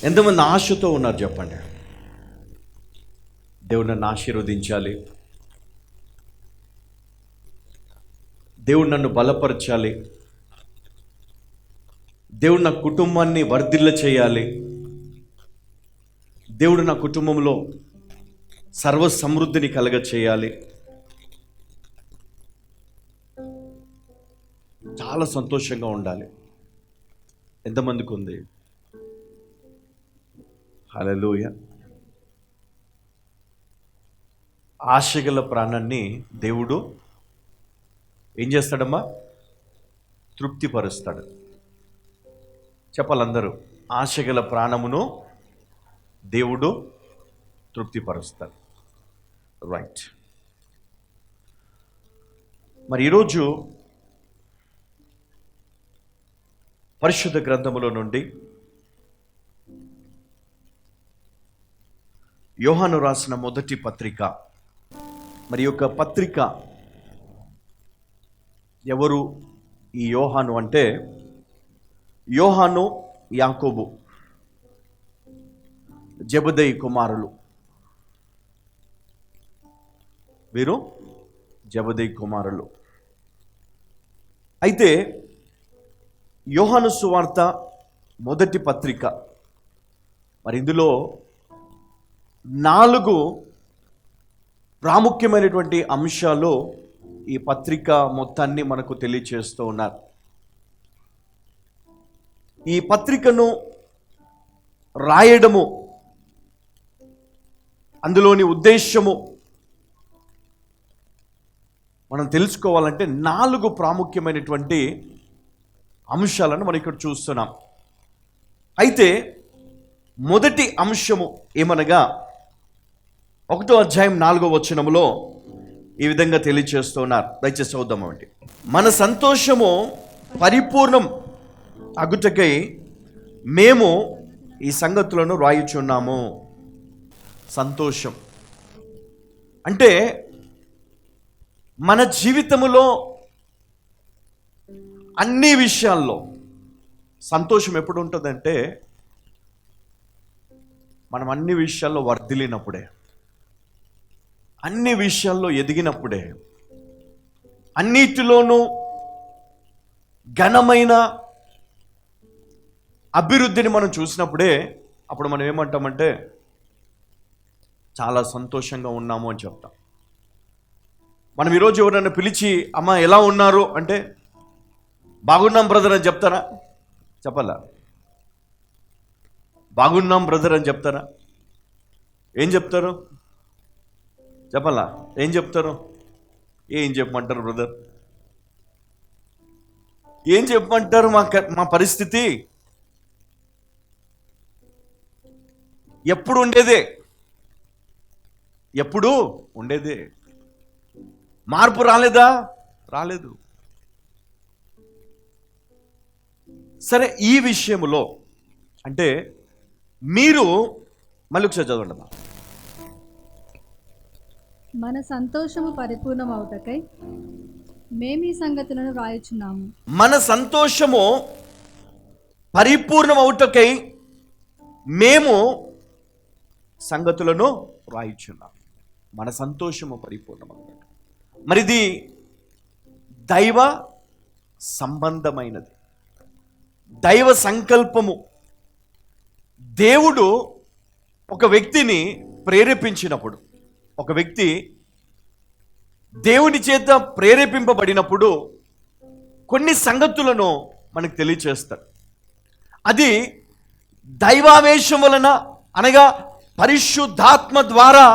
ఎంతమంది ఆశతో ఉన్నారు చెప్పండి? దేవుడు నన్ను ఆశీర్వదించాలి, దేవుడు నన్ను బలపరచాలి, దేవుడు నా కుటుంబాన్ని వర్ధిల్ల చేయాలి, దేవుడు నా కుటుంబంలో సర్వ సమృద్ధిని కలగ చేయాలి. చాలా సంతోషంగా ఉండాలి. ఎంతమందికి ఉంది? హల్లెలూయా. ఆశగల ప్రాణాన్ని దేవుడు ఏం చేస్తాడమ్మా? తృప్తిపరుస్తాడు. చెప్పాలందరూ, ఆశగల ప్రాణమును దేవుడు తృప్తిపరుస్తాడు. రైట్. మరి ఈరోజు పరిశుద్ధ గ్రంథములో నుండి యోహాను రాసిన మొదటి పత్రిక. మరి యొక్క పత్రిక ఎవరు ఈ యోహాను అంటే, యోహాను యాకోబు జెబెదయి కుమారులు. వీరు జెబెదయి కుమారులు. అయితే యోహాను సువార్త మొదటి పత్రిక, మరి ఇందులో 4 ప్రాముఖ్యమైనటువంటి అంశాలు ఈ పత్రిక మొత్తాన్ని మనకు తెలియచేస్తూ ఉన్నారు. ఈ పత్రికను రాయడము, అందులోని ఉద్దేశము మనం తెలుసుకోవాలంటే 4 ప్రాముఖ్యమైనటువంటి అంశాలను మనం ఇక్కడ చూస్తున్నాం. అయితే మొదటి అంశము ఏమనగా 1వ అధ్యాయం 4వ వచనములో ఈ విధంగా తెలియచేస్తున్నారు. దయచేసి చదువుదామండి. మన సంతోషము పరిపూర్ణం అగుటకై మేము ఈ సంగతులను రాయుచున్నాము. సంతోషం అంటే మన జీవితములో అన్ని విషయాల్లో సంతోషం ఎప్పుడు ఉంటుందంటే, మనం అన్ని విషయాల్లో వర్ధిల్లినప్పుడే, అన్ని విషయాల్లో ఎదిగినప్పుడే, అన్నిటిలోనూ ఘనమైన అభివృద్ధిని మనం చూసినప్పుడే అప్పుడు మనం ఏమంటామంటే చాలా సంతోషంగా ఉన్నాము అని చెప్తాం. మనం ఈరోజు ఎవరైనా పిలిచి అమ్మ ఎలా ఉన్నారు అంటే బాగున్నాం బ్రదర్ అని చెప్తారా? చెప్పాలా? బాగున్నాం బ్రదర్ అని చెప్తారా? ఏం చెప్తారు? చెప్పాలా? ఏం చెప్తారు? ఏం చెప్పమంటారు బ్రదర్? ఏం చెప్పమంటారు? మా పరిస్థితి ఎప్పుడు ఉండేదే, ఎప్పుడు ఉండేదే. మార్పు రాలేదా? రాలేదు. సరే, ఈ విషయంలో అంటే మీరు మళ్ళీ ఒకసారి చదవండి. మన సంతోషము పరిపూర్ణమవుటకై మేము ఈ సంగతులను రాయుచున్నాము. మన సంతోషము పరిపూర్ణమవుటకై మేము సంగతులను రాయుచున్నాం. మన సంతోషము పరిపూర్ణమవుటకై. మరి ఇది దైవ సంబంధమైనది, దైవ సంకల్పము. దేవుడు ఒక వ్యక్తిని ప్రేరేపించినప్పుడు, ఒక వ్యక్తి దేవుని చేత ప్రేరేపింపబడినప్పుడు కొన్ని సంగతులను మనకు తెలియచేస్తాడు. అది దైవావేశం వలన, అనగా పరిశుద్ధాత్మ ద్వారా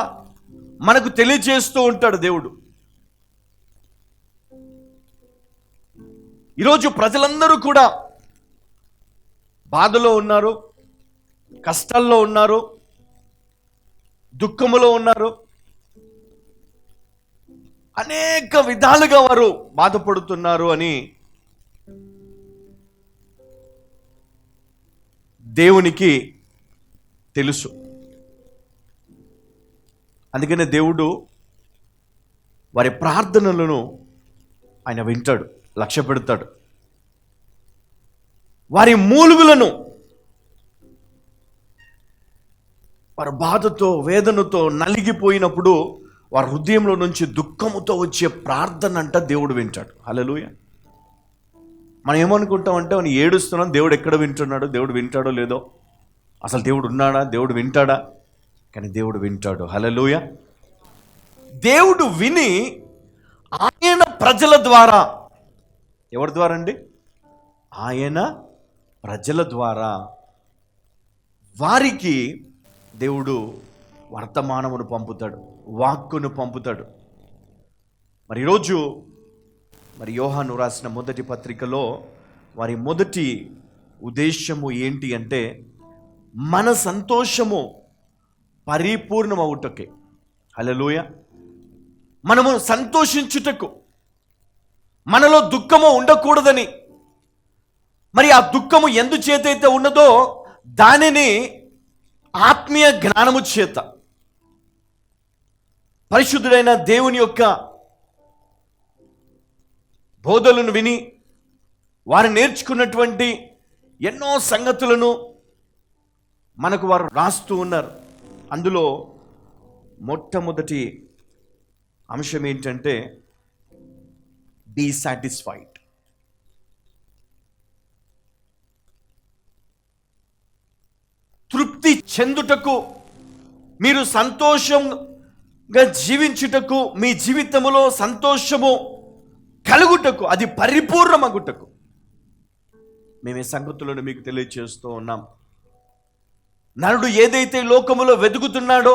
మనకు తెలియజేస్తూ ఉంటాడు దేవుడు. ఈరోజు ప్రజలందరూ కూడా బాధలో ఉన్నారు, కష్టాల్లో ఉన్నారు, దుఃఖములో ఉన్నారు, అనేక విధాలుగా వారు బాధపడుతున్నారు అని దేవునికి తెలుసు. అందుకనే దేవుడు వారి ప్రార్థనలను ఆయన వింటాడు, లక్ష్య పెడతాడు. వారి మూలుగులను వారు బాధతో వేదనతో నలిగిపోయినప్పుడు వారి హృదయంలో నుంచి దుఃఖముతో వచ్చే ప్రార్థన అంట దేవుడు వింటాడు. హల్లెలూయా. మనం ఏమనుకుంటామంటే మనం ఏడుస్తున్నాం, దేవుడు ఎక్కడ వింటున్నాడు, దేవుడు వింటాడో లేదో, అసలు దేవుడు ఉన్నాడా, దేవుడు వింటాడా? కానీ దేవుడు వింటాడు. హల్లెలూయా. దేవుడు విని ఆయన ప్రజల ద్వారా, ఎవరి ద్వారా అండి? ఆయన ప్రజల ద్వారా వారికి దేవుడు వర్తమానమును పంపుతాడు, వాక్కును పంపుతాడు. మరి ఈరోజు యోహాను రాసిన మొదటి పత్రికలో వారి మొదటి ఉద్దేశము ఏంటి అంటే మన సంతోషము పరిపూర్ణమవుటకే. హల్లెలూయా. మనము సంతోషించుటకు, మనలో దుఃఖము ఉండకూడదని, మరి ఆ దుఃఖము ఎందుచేతైతే ఉన్నదో దానిని ఆత్మీయ జ్ఞానము చేత, పరిశుద్ధుడైన దేవుని యొక్క బోధలను విని వారు నేర్చుకున్నటువంటి ఎన్నో సంగతులను మనకు వారు రాస్తూ ఉన్నారు. అందులో మొట్టమొదటి అంశం ఏంటంటే బీ సాటిస్ఫైడ్. తృప్తి చెందుటకు, మీరు సంతోషంగా జీవించుటకు, మీ జీవితంలో సంతోషము కలుగుటకు, అది పరిపూర్ణమగుటకు మేము ఈ సంగతులను మీకు తెలియజేస్తూ ఉన్నాం. నరుడు ఏదైతే లోకములో వెతుకుతున్నాడో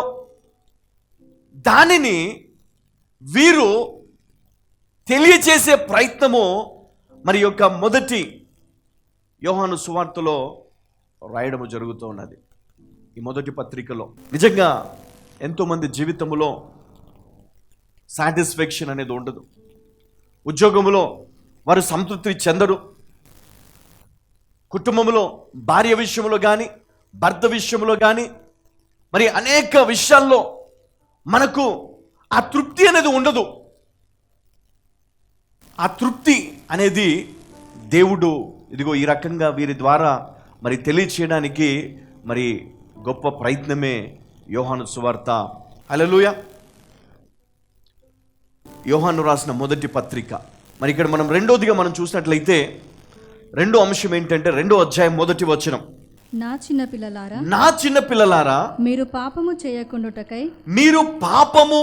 దానిని వీరు తెలియచేసే ప్రయత్నము మరి యొక్క మొదటి యోహాను సువార్తలో రాయడము జరుగుతూ ఉన్నది. ఈ మొదటి పత్రికలో నిజంగా ఎంతోమంది జీవితంలో సాటిస్ఫాక్షన్ అనేది ఉండదు. ఉద్యోగంలో వారు సంతృప్తి చెందరు. కుటుంబంలో భార్య విషయంలో కానీ, భర్త విషయంలో కానీ, మరి అనేక విషయాల్లో మనకు ఆ తృప్తి అనేది ఉండదు. ఆ తృప్తి అనేది దేవుడు ఇదిగో ఈ రకంగా వీరి ద్వారా మరి తెలియచేయడానికి మరి గొప్ప ప్రయత్నమే యోహాను సువార్త. హల్లెలూయా. యోహాను రాసిన మొదటి పత్రిక. మరి ఇక్కడ మనం రెండోదిగా మనం చూసినట్లయితే రెండో అంశం ఏంటంటే 2వ అధ్యాయం మొదటి వచనం, నా చిన్న పిల్లలారా, నా చిన్న పిల్లలారా, మీరు పాపము చేయకుండుటకై, మీరు పాపము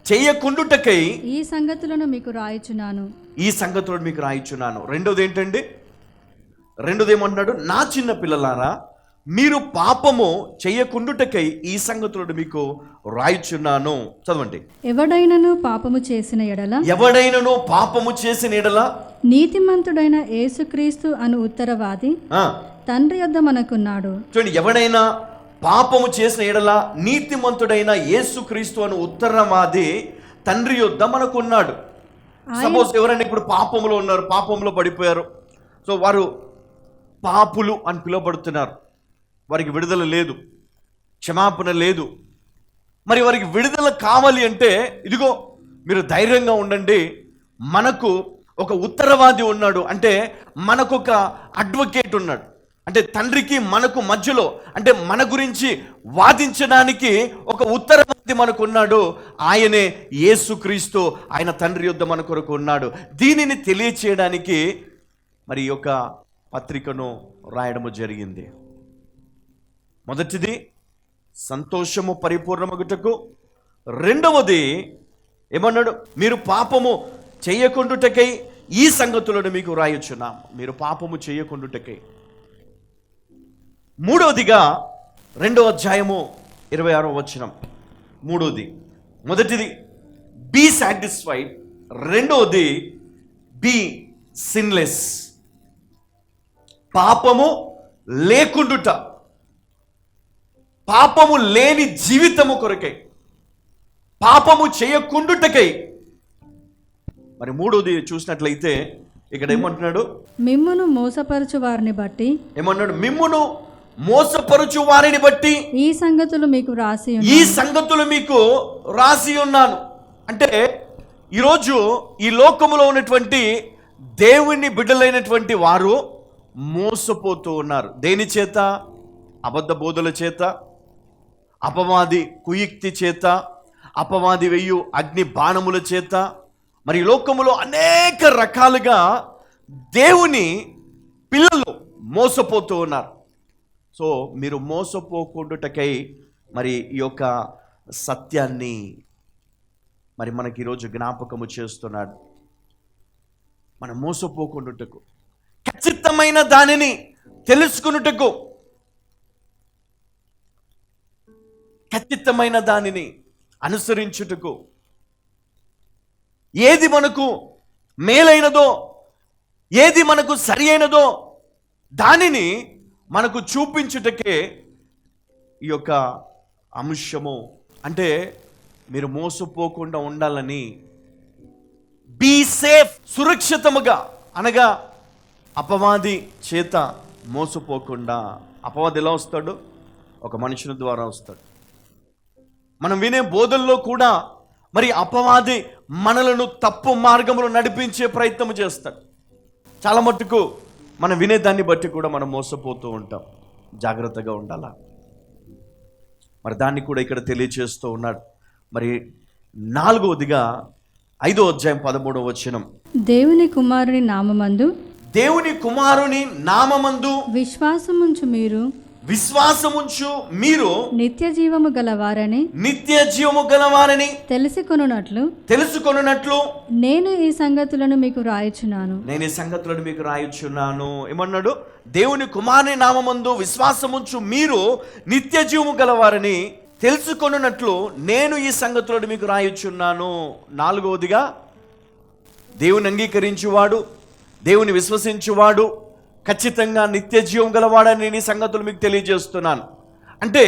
చేయకుండుటకై ఈ సంగతులను మీకు రాయిచున్నాను. ఈ సంగతులను మీకు రాయిచున్నాను. రెండోది ఏంటండి? రెండోది ఏమంటున్నాడు? నా చిన్న పిల్లలారా, మీరు పాపము చేయకుండుటకై ఈ సంగతులను మీకు రాయిచున్నాను. చదవండి. ఎవడైనను పాపము చేసిన ఎడల, ఎవడైనను పాపము చేసిన ఎడల, నీతిమంతుడైన యేసుక్రీస్తు అను ఉత్తరవాది తండ్రి యొద్ద మనకున్నాడు. చూడండి, ఎవడైనా పాపము చేసిన ఎడల నీతిమంతుడైన యేసుక్రీస్తు అను ఉత్తరవాది తండ్రి యొద్ద మనకున్నాడు. సపోజ్ ఎవరైనా ఇప్పుడు పాపంలో ఉన్నారు, పాపంలో పడిపోయారు, సో వారు పాపులు అని పిలువబడుతున్నారు, వారికి విడుదల లేదు, క్షమాపణ లేదు. మరి వారికి విడుదల కావాలి అంటే ఇదిగో మీరు ధైర్యంగా ఉండండి, మనకు ఒక ఉత్తరవాది ఉన్నాడు, అంటే మనకు ఒక అడ్వకేట్ ఉన్నాడు, అంటే తండ్రికి మనకు మధ్యలో, అంటే మన గురించి వాదించడానికి ఒక ఉత్తరవాది మనకు ఉన్నాడు. ఆయనే యేసుక్రీస్తు. ఆయన తండ్రి యొద్ద మన కొరకు ఉన్నాడు. దీనిని తెలియచేయడానికి మరి యొక్క పత్రికను రాయడము జరిగింది. మొదటిది సంతోషము పరిపూర్ణమగుటకు, రెండవది ఏమన్నాడు? మీరు పాపము చేయకుండుటకై ఈ సంగతులను మీకు రాయొచ్చున్నాము. మీరు పాపము చేయకుండుటకై. మూడవదిగా 2వ అధ్యాయము 26వ వచనం. మూడవది, మొదటిది బీ సాటిస్ఫైడ్, రెండవది బీ సిన్లెస్. పాపము లేకుండుట, పాపము లేని జీవితము కొరకై, పాపము చేయకుండుటకై. మరి మూడోది చూసినట్లయితే ఇక్కడ ఏమంటున్నాడు? మిమ్మును మోసపరచు వారిని బట్టి, ఏమన్నాడు? మిమ్మును మోసపరచు వారిని బట్టి ఈ సంగతులు మీకు రాసి ఈ సంగతులు మీకు రాసి ఉన్నాను. అంటే ఈరోజు ఈ లోకములో ఉన్నటువంటి దేవుని బిడ్డలైనటువంటి వారు మోసపోతూ ఉన్నారు. దేని చేత? అబద్ధ బోధల చేత, అపవాది కుయుక్తి చేత, అపవాది వెయ్యు అగ్ని బాణముల చేత, మరి లోకములో అనేక రకాలుగా దేవుని పిల్లలు మోసపోతూ ఉన్నారు. సో మీరు మోసపోకుండాటకై మరి ఈ యొక్క సత్యాన్ని మరి మనకి ఈరోజు జ్ఞాపకము చేస్తున్నాడు. మనం మోసపోకుండాటకు, ఖచ్చితమైన దానిని తెలుసుకున్నటకు, ఖచ్చితమైన దానిని అనుసరించుటకు, ఏది మనకు మేలైనదో, ఏది మనకు సరి అయినదో దానిని మనకు చూపించుటకే ఈ యొక్క అంశము. అంటే మీరు మోసపోకుండా ఉండాలని, బీ సేఫ్, సురక్షితముగా, అనగా అపవాది చేత మోసపోకుండా. అపవాది ఎలా వస్తాడు? ఒక మనుషుని ద్వారా వస్తాడు. మనం వినే బోధల్లో కూడా మరి అపవాది మనలను తప్పు మార్గములో నడిపించే ప్రయత్నం చేస్తాడు. చాలా మట్టుకు మనం వినేదాన్ని బట్టి కూడా మనం మోసపోతూ ఉంటాం. జాగ్రత్తగా ఉండాలా. మరి దాన్ని కూడా ఇక్కడ తెలియచేస్తూ ఉన్నాడు. మరి 4వదిగా 5వ అధ్యాయం 13వ వచనం, దేవుని కుమారుని నామమందు, దేవుని కుమారుని నామమందు విశ్వాసముంచు మీరు నిత్య జీవము గలవారని, నిత్య జీవము గలవారని తెలుసుకొనున్నట్లు నేను ఈ సంగతులను మీకు రాయుచున్నాను. ఏమన్నాడు? దేవుని కుమారుని నామమందు విశ్వాసముంచు మీరు నిత్య జీవము గలవారని తెలుసుకొనున్నట్లు నేను ఈ సంగతులను మీకు రాయుచున్నాను. 4వదిగా దేవుని అంగీకరించువాడు, దేవుని విశ్వసించువాడు ఖచ్చితంగా నిత్య జీవం గలవాడని నేను ఈ సంగతులు మీకు తెలియజేస్తున్నాను. అంటే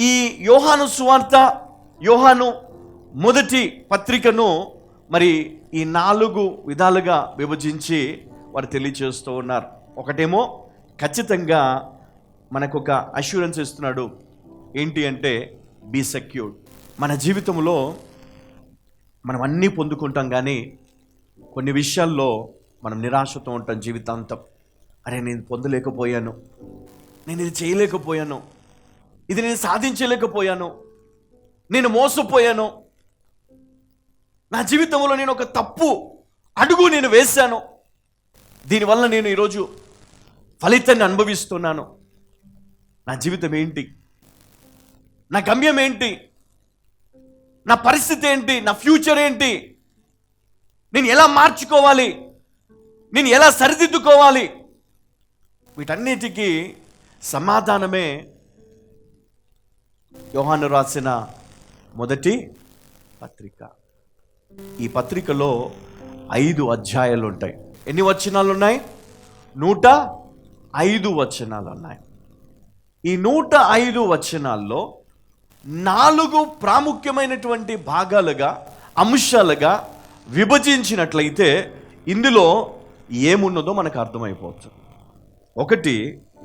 ఈ యోహాను సువార్త, యోహాను మొదటి పత్రికను మరి ఈ 4 విధాలుగా విభజించి వారు తెలియజేస్తూ ఉన్నారు. ఒకటేమో ఖచ్చితంగా మనకు ఒక అష్యూరెన్స్ ఇస్తున్నాడు. ఏంటి అంటే బీ సెక్యూర్డ్. మన జీవితంలో మనం అన్నీ పొందుకుంటాం, కానీ కొన్ని విషయాల్లో మనం నిరాశతో ఉంటాం జీవితాంతం. అరే, నేను పొందలేకపోయాను, నేను ఇది చేయలేకపోయాను, ఇది నేను సాధించలేకపోయాను, నేను మోసపోయాను, నా జీవితంలో నేను ఒక తప్పు అడుగు నేను వేశాను, దీనివల్ల నేను ఈరోజు ఫలితాన్ని అనుభవిస్తున్నాను. నా జీవితం ఏంటి? నా గమ్యం ఏంటి? నా పరిస్థితి ఏంటి? నా ఫ్యూచర్ ఏంటి? నేను ఎలా మార్చుకోవాలి? నేను ఎలా సరిదిద్దుకోవాలి? వీటన్నిటికీ సమాధానమే యోహాను రాసిన మొదటి పత్రిక. ఈ పత్రికలో 5 అధ్యాయాలు ఉంటాయి. ఎన్ని వచనాలు ఉన్నాయి? 105 వచనాలు ఉన్నాయి. ఈ 105 వచనాల్లో 4 ప్రాముఖ్యమైనటువంటి భాగాలుగా, అంశాలుగా విభజించినట్లయితే ఇందులో ఏమున్నదో మనకు అర్థమైపోతుంది. ఒకటి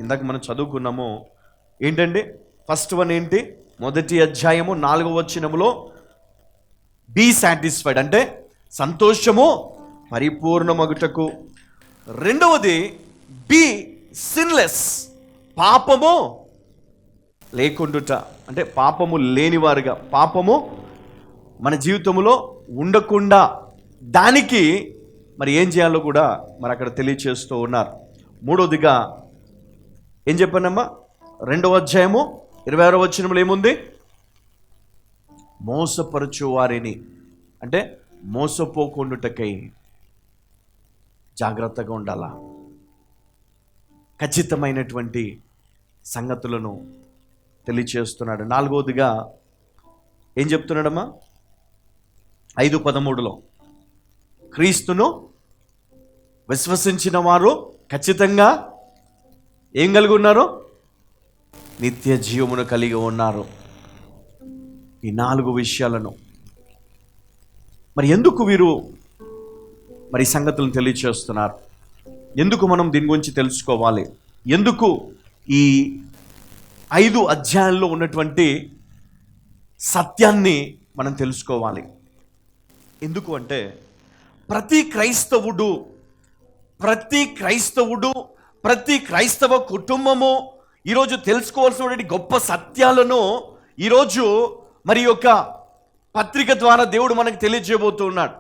ఇందాక మనం చదువుకున్నాము. ఏంటండి? ఫస్ట్ వన్ ఏంటి? మొదటి అధ్యాయము 4వ వచనములో బీ సాటిస్ఫైడ్ అంటే సంతోషము పరిపూర్ణమగుటకు. రెండవది బీ సిన్లెస్, పాపము లేకుండుట అంటే పాపము లేనివారుగా, పాపము మన జీవితంలో ఉండకుండా దానికి మరి ఏం చేయాలో కూడా మరి అక్కడ తెలియచేస్తూ ఉన్నారు. మూడవదిగా ఏం చెప్పానమ్మా? 2వ అధ్యాయము 26వ వచనంలో ఏముంది? మోసపరచు వారిని అంటే మోసపోకుండుటకై జాగ్రత్తగా ఉండాలా. ఖచ్చితమైనటువంటి సంగతులను తెలియచేస్తున్నాడు. 4వదిగా ఏం చెప్తున్నాడమ్మా? 5:13లో క్రీస్తును విశ్వసించిన వారు ఖచ్చితంగా ఏం కలిగి ఉన్నారు? నిత్య జీవమును కలిగి ఉన్నారు. ఈ 4 విషయాలను మరి ఎందుకు వీరు మరి సంగతులను తెలియచేస్తున్నారు? ఎందుకు మనం దీని గురించి తెలుసుకోవాలి? ఎందుకు ఈ 5 అధ్యాయాల్లో ఉన్నటువంటి సత్యాన్ని మనం తెలుసుకోవాలి? ఎందుకు అంటే ప్రతి క్రైస్తవ కుటుంబము ఈరోజు తెలుసుకోవాల్సినటువంటి గొప్ప సత్యాలను ఈరోజు మరి యొక్క పత్రిక ద్వారా దేవుడు మనకు తెలియజేయబోతూ ఉన్నాడు.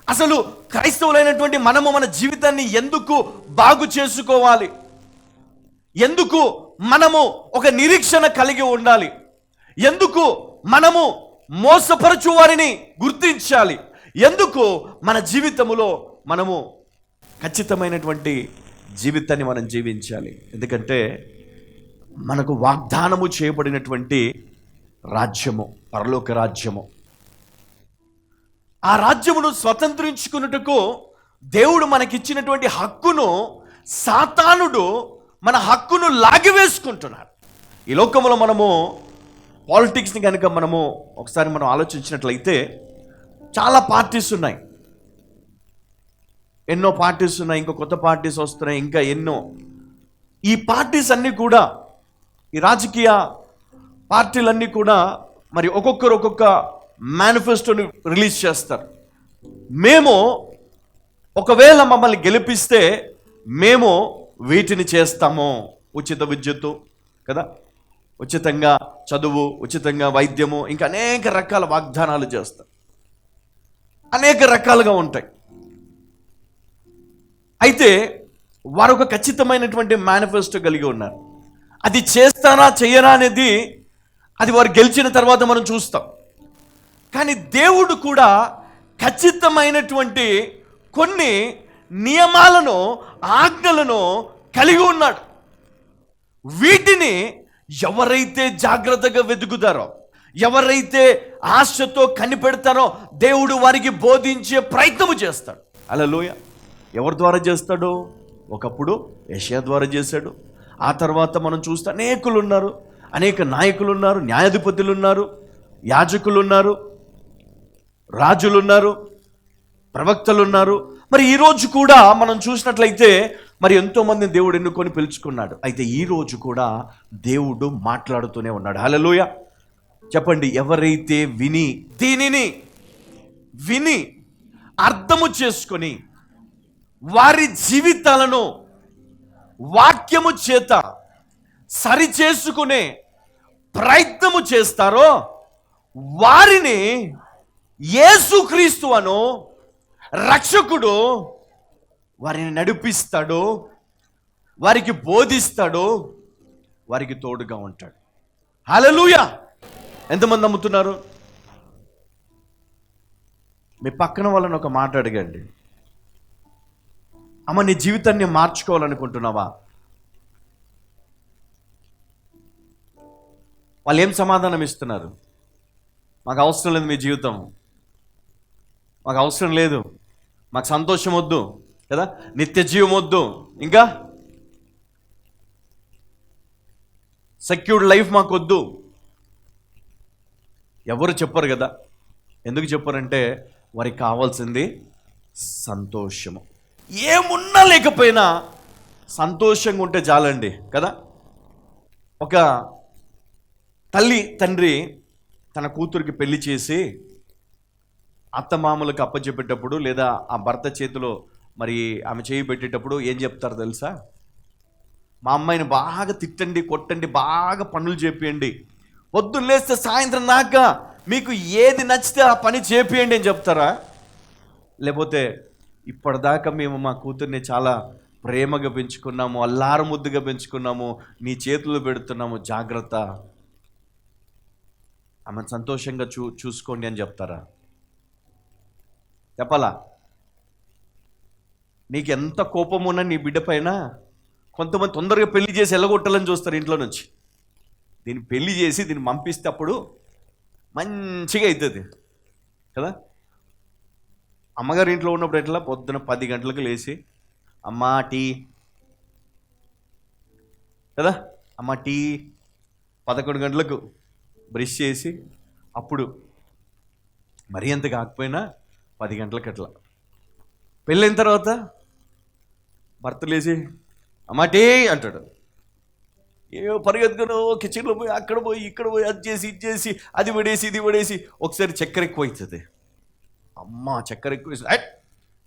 అసలు క్రైస్తవులైనటువంటి మనము మన జీవితాన్ని ఎందుకు బాగు చేసుకోవాలి, ఎందుకు మనము ఒక నిరీక్షణ కలిగి ఉండాలి, ఎందుకు మనము మోసపరచు వారిని గుర్తించాలి, ఎందుకు మన జీవితంలో మనము ఖచ్చితమైనటువంటి జీవితాన్ని మనం జీవించాలి. ఎందుకంటే మనకు వాగ్దానము చేయబడినటువంటి రాజ్యము, పరలోక రాజ్యము. ఆ రాజ్యమును స్వతంత్రించుకున్నట్టుకు దేవుడు మనకిచ్చినటువంటి హక్కును సాతానుడు మన హక్కును లాగివేసుకుంటున్నాడు. ఈ లోకంలో మనము పాలిటిక్స్ని కనుక మనము ఒకసారి మనం ఆలోచించినట్లయితే చాలా పార్టీస్ ఉన్నాయి, ఎన్నో పార్టీస్ ఉన్నాయి, ఇంకా కొత్త పార్టీస్ వస్తున్నాయి, ఇంకా ఎన్నో. ఈ పార్టీస్ అన్నీ కూడా, ఈ రాజకీయ పార్టీలన్నీ కూడా మరి ఒక్కొక్కరు ఒక్కొక్క మేనిఫెస్టోని రిలీజ్ చేస్తారు. మేము ఒకవేళ మమ్మల్ని గెలిపిస్తే మేము వీటిని చేస్తాము, ఉచిత విద్యుత్తు కదా, ఉచితంగా చదువు, ఉచితంగా వైద్యము, ఇంకా అనేక రకాల వాగ్దానాలు చేస్తారు, అనేక రకాలుగా ఉంటాయి. అయితే వారు ఒక ఖచ్చితమైనటువంటి మేనిఫెస్టో కలిగి ఉన్నారు. అది చేస్తారా చెయ్యరా అనేది అది వారు గెలిచిన తర్వాత మనం చూస్తాం. కానీ దేవుడు కూడా ఖచ్చితమైనటువంటి కొన్ని నియమాలను, ఆజ్ఞలను కలిగి ఉన్నాడు. వీటిని ఎవరైతే జాగ్రత్తగా వెతుకుతారో, ఎవరైతే ఆశతో కనిపెడతారో దేవుడు వారికి బోధించే ప్రయత్నము చేస్తాడు. హల్లెలూయా. ఎవరి ద్వారా చేస్తాడు? ఒకప్పుడు యెషయా ద్వారా చేశాడు. ఆ తర్వాత మనం చూస్తే అనేకులు ఉన్నారు, అనేక నాయకులు ఉన్నారు, న్యాయాధిపతులు ఉన్నారు, యాజకులు ఉన్నారు, రాజులు ఉన్నారు, ప్రవక్తలు ఉన్నారు. మరి ఈరోజు కూడా మనం చూసినట్లయితే మరి ఎంతోమంది దేవుడు ఎన్నుకొని పిలుచుకున్నాడు. అయితే ఈరోజు కూడా దేవుడు మాట్లాడుతూనే ఉన్నాడు. హల్లెలూయా. చెప్పండి, ఎవరైతే దీనిని విని అర్థము చేసుకొని వారి జీవితాలను వాక్యము చేత సరిచేసుకునే ప్రయత్నము చేస్తారో వారిని యేసుక్రీస్తు అను రక్షకుడు వారిని నడిపిస్తాడు, వారికి బోధిస్తాడు, వారికి తోడుగా ఉంటాడు. హల్లెలూయా. ఎంతమంది నమ్ముతున్నారు? మీ పక్కన వాళ్ళని ఒక మాట అడగండి, అమ్మ నీ జీవితాన్ని మార్చుకోవాలనుకుంటున్నావా? వాళ్ళు ఏం సమాధానం ఇస్తున్నారు? మాకు అవసరం లేదు మీ జీవితం, మాకు అవసరం లేదు, మాకు సంతోషం వద్దు కదా, నిత్య జీవం వద్దు, ఇంకా సెక్యూర్డ్ లైఫ్ మాకు వద్దు. ఎవరు చెప్పరు కదా. ఎందుకు చెప్పారంటే వారికి కావాల్సింది సంతోషము. ఏమున్నా లేకపోయినా సంతోషంగా ఉంటే చాలండి కదా. ఒక తల్లి తండ్రి తన కూతురికి పెళ్లి చేసి అత్తమామలకు అప్పచెప్పేటప్పుడు లేదా ఆ భర్త చేతిలో మరి ఆమె చేయి పెట్టేటప్పుడు ఏం చెప్తారు తెలుసా? మా అమ్మాయిని బాగా తిట్టండి, కొట్టండి, బాగా పనులు చేపియండి, పొద్దున్న లేస్తే సాయంత్రం దాకా మీకు ఏది నచ్చితే ఆ పని చేపియండి అని చెప్తారా? లేకపోతే ఇప్పటిదాకా మేము మా కూతుర్ని చాలా ప్రేమగా పెంచుకున్నాము, అల్లారు ముద్దుగా పెంచుకున్నాము, నీ చేతులు పెడుతున్నాము, జాగ్రత్త, ఆమెను సంతోషంగా చూసుకోండి అని చెప్తారా? చెప్పాలా? నీకు ఎంత కోపం ఉన్నా నీ బిడ్డ పైన కొంతమంది తొందరగా పెళ్లి చేసి ఎల్లగొట్టాలని చూస్తారు ఇంట్లో నుంచి. దీన్ని పెళ్లి చేసి దీన్ని పంపిస్తే అప్పుడు మంచిగా అవుతుంది కదా. అమ్మగారి ఇంట్లో ఉన్నప్పుడు ఎట్లా పొద్దున 10 గంటలకు లేచి అమ్మా టీ కదా, అమ్మ టీ, 11 గంటలకు బ్రష్ చేసి అప్పుడు మరీ అంత కాకపోయినా 10 గంటలకు అట్లా. పెళ్ళైన తర్వాత భర్త లేచి అమ్మ టీ అంటాడు. ఏమో పరిగెత్తుకుని కిచెన్లో పోయి అక్కడ పోయి ఇక్కడ పోయి అది చేసి ఇది చేసి అది పడేసి ఇది పడేసి ఒకసారి చక్కెర ఎక్కువ అవుతుంది. అమ్మ చక్కెర ఎక్కువ వేసి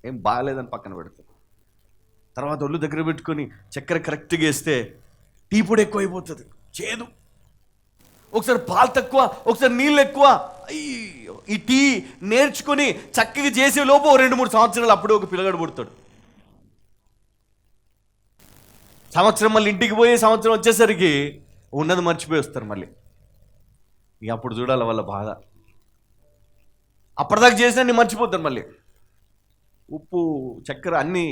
ఏం బాగాలేదని పక్కన పెడతాడు. తర్వాత ఒళ్ళు దగ్గర పెట్టుకొని చక్కెర కరెక్ట్గా వేస్తే టీ పొడి ఎక్కువ అయిపోతుంది, చేదు. ఒకసారి పాలు తక్కువ, ఒకసారి నీళ్ళు ఎక్కువ. అయ్యో, ఈ టీ నేర్చుకుని చక్కగా చేసే లోపు 2-3 సంవత్సరాలు అప్పుడే ఒక పిల్లగాడు పుడతాడు. సంవత్సరం మళ్ళీ ఇంటికి పోయి సంవత్సరం వచ్చేసరికి ఉన్నది మర్చిపోయి వస్తారు మళ్ళీ. ఇక అప్పుడు చూడాలి వాళ్ళ బాధ. అప్పటిదాకా చేసినా నేను మర్చిపోతాను మళ్ళీ. ఉప్పు, చక్కెర అన్నీ,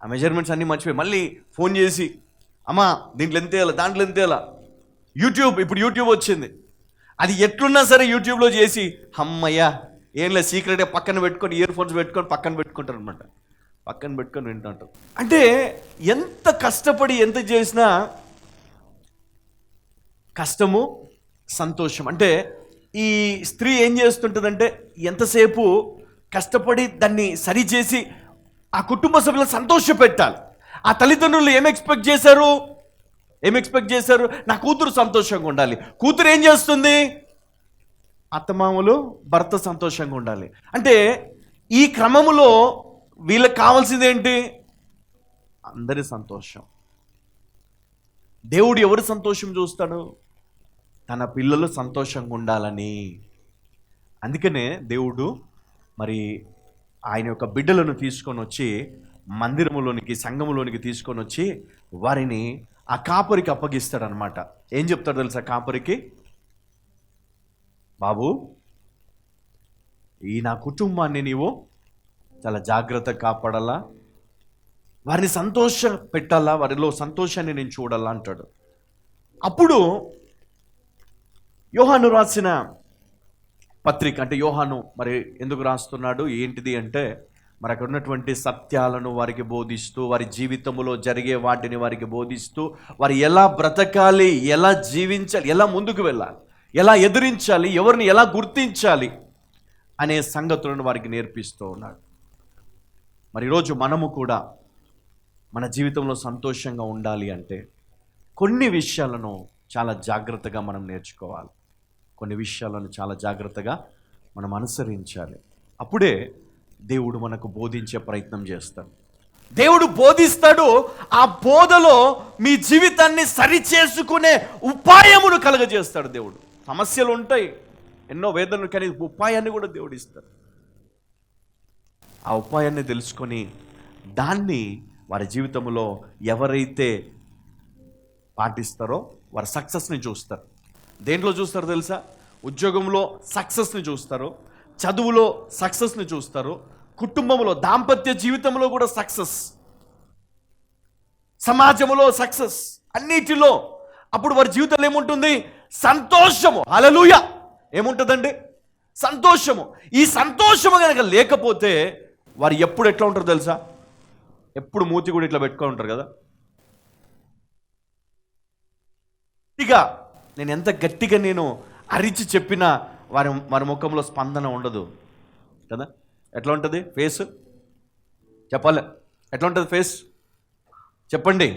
ఆ మెజర్మెంట్స్ అన్నీ మర్చిపోయి మళ్ళీ ఫోన్ చేసి, అమ్మా దీంట్లో ఎంత వేయాలి, దాంట్లో ఎంత వేయాలా. ఇప్పుడు యూట్యూబ్ వచ్చింది, అది ఎట్లున్నా సరే యూట్యూబ్లో చేసి అమ్మయ్యా ఏం లేదు సీక్రెట్గా పక్కన పెట్టుకొని ఇయర్ ఫోన్స్ పెట్టుకొని పక్కన పెట్టుకుంటారు అనమాట. పక్కన పెట్టుకొని వింటుంటారు. అంటే ఎంత కష్టపడి ఎంత చేసినా కష్టము సంతోషం. అంటే ఈ స్త్రీ ఏం చేస్తుంటుందంటే ఎంతసేపు కష్టపడి దాన్ని సరిచేసి ఆ కుటుంబ సభ్యులను సంతోష పెట్టాలి. ఆ తల్లిదండ్రులు ఏం ఎక్స్పెక్ట్ చేశారు? నా కూతురు సంతోషంగా ఉండాలి. కూతురు ఏం చేస్తుంది? అత్తమామలు భర్త సంతోషంగా ఉండాలి. అంటే ఈ క్రమములో వీళ్ళకి కావాల్సింది ఏంటి? అందరి సంతోషం. దేవుడు ఎవరు సంతోషం చూస్తాడు? తన పిల్లలు సంతోషంగా ఉండాలని. అందుకనే దేవుడు మరి ఆయన యొక్క బిడ్డలను తీసుకొని వచ్చి మందిరములోనికి, సంఘములోనికి తీసుకొని వచ్చి వారిని ఆ కాపరికి అప్పగిస్తాడు అనమాట. ఏం చెప్తాడు తెలుసా కాపరికి? బాబు, ఈ నా కుటుంబాన్ని నీవు చాలా జాగ్రత్తగా కాపాడాలా, వారిని సంతోషం పెట్టాలా, వారిలో సంతోషాన్ని నేను చూడాలా అంటాడు. అప్పుడు యోహాను రాసిన పత్రిక, అంటే యోహాను మరి ఎందుకు రాస్తున్నాడు ఏంటిది అంటే, మరి అక్కడ ఉన్నటువంటి సత్యాలను వారికి బోధిస్తూ, వారి జీవితంలో జరిగే వాటిని వారికి బోధిస్తూ, వారు ఎలా బ్రతకాలి, ఎలా జీవించాలి, ఎలా ముందుకు వెళ్ళాలి, ఎలా ఎదిరించాలి, ఎవరిని ఎలా గుర్తించాలి అనే సంగతులను వారికి నేర్పిస్తూ ఉన్నాడు. మరి ఈరోజు మనము కూడా మన జీవితంలో సంతోషంగా ఉండాలి అంటే కొన్ని విషయాలను చాలా జాగ్రత్తగా మనం నేర్చుకోవాలి. కొన్ని విషయాలను చాలా జాగ్రత్తగా మనం అనుసరించాలి. అప్పుడే దేవుడు మనకు బోధించే ప్రయత్నం చేస్తాడు. దేవుడు బోధిస్తాడు. ఆ బోధలో మీ జీవితాన్ని సరిచేసుకునే ఉపాయమును కలుగజేస్తాడు దేవుడు. సమస్యలు ఉంటాయి, ఎన్నో వేదనలు, కానీ ఉపాయాన్ని కూడా దేవుడు ఇస్తాడు. ఆ ఉపాయాన్ని తెలుసుకొని దాన్ని వారి జీవితంలో ఎవరైతే పాటిస్తారో వారి సక్సెస్ని చూస్తారు. దేంట్లో చూస్తారు తెలుసా? ఉద్యోగంలో సక్సెస్ని చూస్తారు, చదువులో సక్సెస్ని చూస్తారు, కుటుంబంలో, దాంపత్య జీవితంలో కూడా సక్సెస్, సమాజంలో సక్సెస్, అన్నిటిలో. అప్పుడు వారి జీవితంలో ఏముంటుంది? సంతోషము. హల్లెలూయా. ఏముంటుందండి? సంతోషము. ఈ సంతోషము కనుక లేకపోతే వారు ఎప్పుడు ఎట్లా ఉంటారు తెలుసా? ఎప్పుడు మూతి కూడా ఇట్లా పెట్టుకొని ఉంటారు కదా. ఇక నేను ఎంత గట్టిగా నేను అరిచి చెప్పినా వారి ముఖంలో స్పందన ఉండదు కదా. ఎట్లా ఉంటుంది ఫేస్? చెప్పాలి, ఎట్లా ఉంటుంది ఫేస్? చెప్పండి.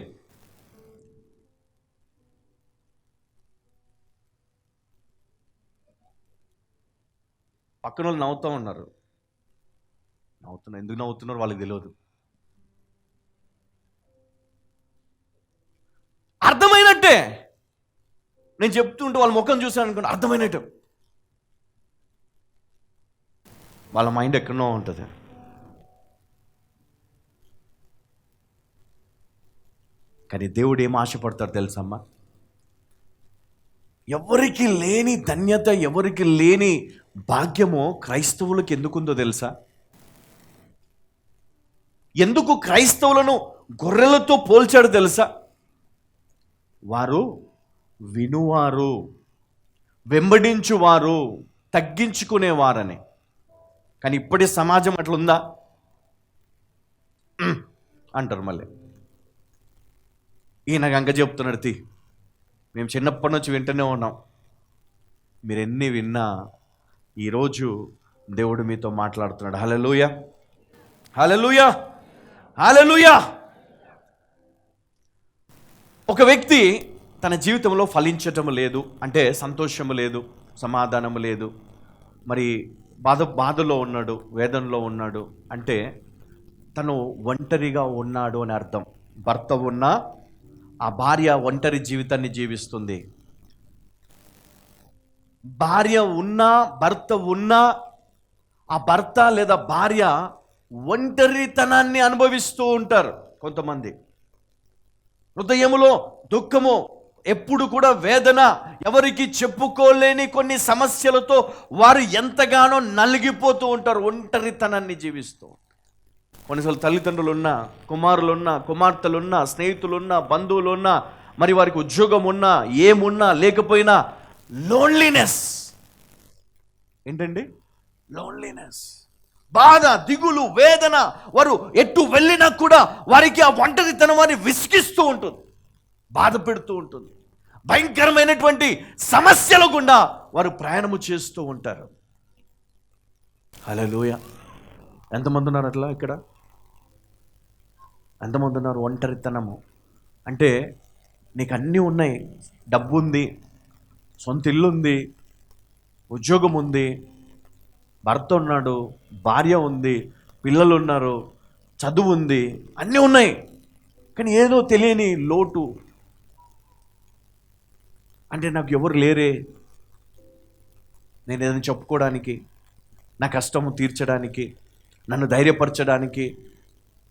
పక్కన వాళ్ళు నవ్వుతూ ఉన్నారు. ఎందుకు నవ్వుతున్నారు వాళ్ళకి తెలియదు. అర్థమైనట్టే. నేను చెప్తుంటే వాళ్ళ ముఖం చూశాను అనుకోండి, అర్థమైనట్టు. వాళ్ళ మైండ్ ఎక్కడో ఉంటుంది. కానీ దేవుడు ఏం ఆశపడతాడు తెలుసమ్మా? ఎవరికి లేని ధన్యత, ఎవరికి లేని భాగ్యము క్రైస్తవులకు ఎందుకుందో తెలుసా? ఎందుకు క్రైస్తవులను గొర్రెలతో పోల్చాడు తెలుసా? వారు వినువారు, వెంబడించువారు, తగ్గించుకునేవారని. కానీ ఇప్పటి సమాజం అట్లుందా? అంటారు మళ్ళీ. ఈయన గంగ చెప్తున్నాడు, మేము చిన్నప్పటి నుంచి వింటూనే ఉన్నాం. మీరు ఎన్ని విన్నా ఈరోజు దేవుడు మీతో మాట్లాడుతున్నాడు. హల్లెలూయా, హల్లెలూయా, హల్లెలూయా. ఒక వ్యక్తి తన జీవితంలో ఫలించటం లేదు అంటే, సంతోషము లేదు, సమాధానము లేదు, మరి బాధలో ఉన్నాడు, వేదనలో ఉన్నాడు అంటే తను ఒంటరిగా ఉన్నాడు అని అర్థం. భర్త ఉన్నా ఆ భార్య ఒంటరి జీవితాన్ని జీవిస్తుంది. భార్య ఉన్నా, భర్త ఉన్నా, ఆ భర్త లేదా భార్య ఒంటరితనాన్ని అనుభవిస్తూ ఉంటారు. కొంతమంది హృదయములో దుఃఖము, ఎప్పుడు కూడా వేదన, ఎవరికి చెప్పుకోలేని కొన్ని సమస్యలతో వారు ఎంతగానో నలిగిపోతూ ఉంటారు, ఒంటరితనాన్ని జీవిస్తూ. కొన్నిసార్లు తల్లిదండ్రులున్నా, కుమారులున్నా, కుమార్తెలున్నా, స్నేహితులున్నా, బంధువులున్నా, మరి వారికి ఉద్యోగం ఉన్నా, ఏమున్నా లేకపోయినా లోన్లీనెస్. ఏంటండి లోన్లీనెస్? బాధ, దిగులు, వేదన. వారు ఎటు వెళ్ళినా కూడా వారికి ఆ ఒంటరితనం అని విసిగిస్తూ ఉంటుంది, బాధ పెడుతూ ఉంటుంది. భయంకరమైనటువంటి సమస్యల గుండా వారు ప్రయాణము చేస్తూ ఉంటారు. హల్లెలూయా. ఎంతమంది ఉన్నారు అట్లా? ఇక్కడ ఎంతమంది ఉన్నారు? ఒంటరితనము అంటే నీకు అన్నీ ఉన్నాయి, డబ్బు ఉంది, సొంత ఇల్లు ఉంది, ఉద్యోగం ఉంది, భర్త ఉన్నాడు, భార్య ఉంది, పిల్లలు ఉన్నారు, చదువు ఉంది, అన్నీ ఉన్నాయి, కానీ ఏదో తెలియని లోటు. అంటే నాకు ఎవరు లేరే, నేను ఏదైనా చెప్పుకోవడానికి, నా కష్టము తీర్చడానికి, నన్ను ధైర్యపరచడానికి,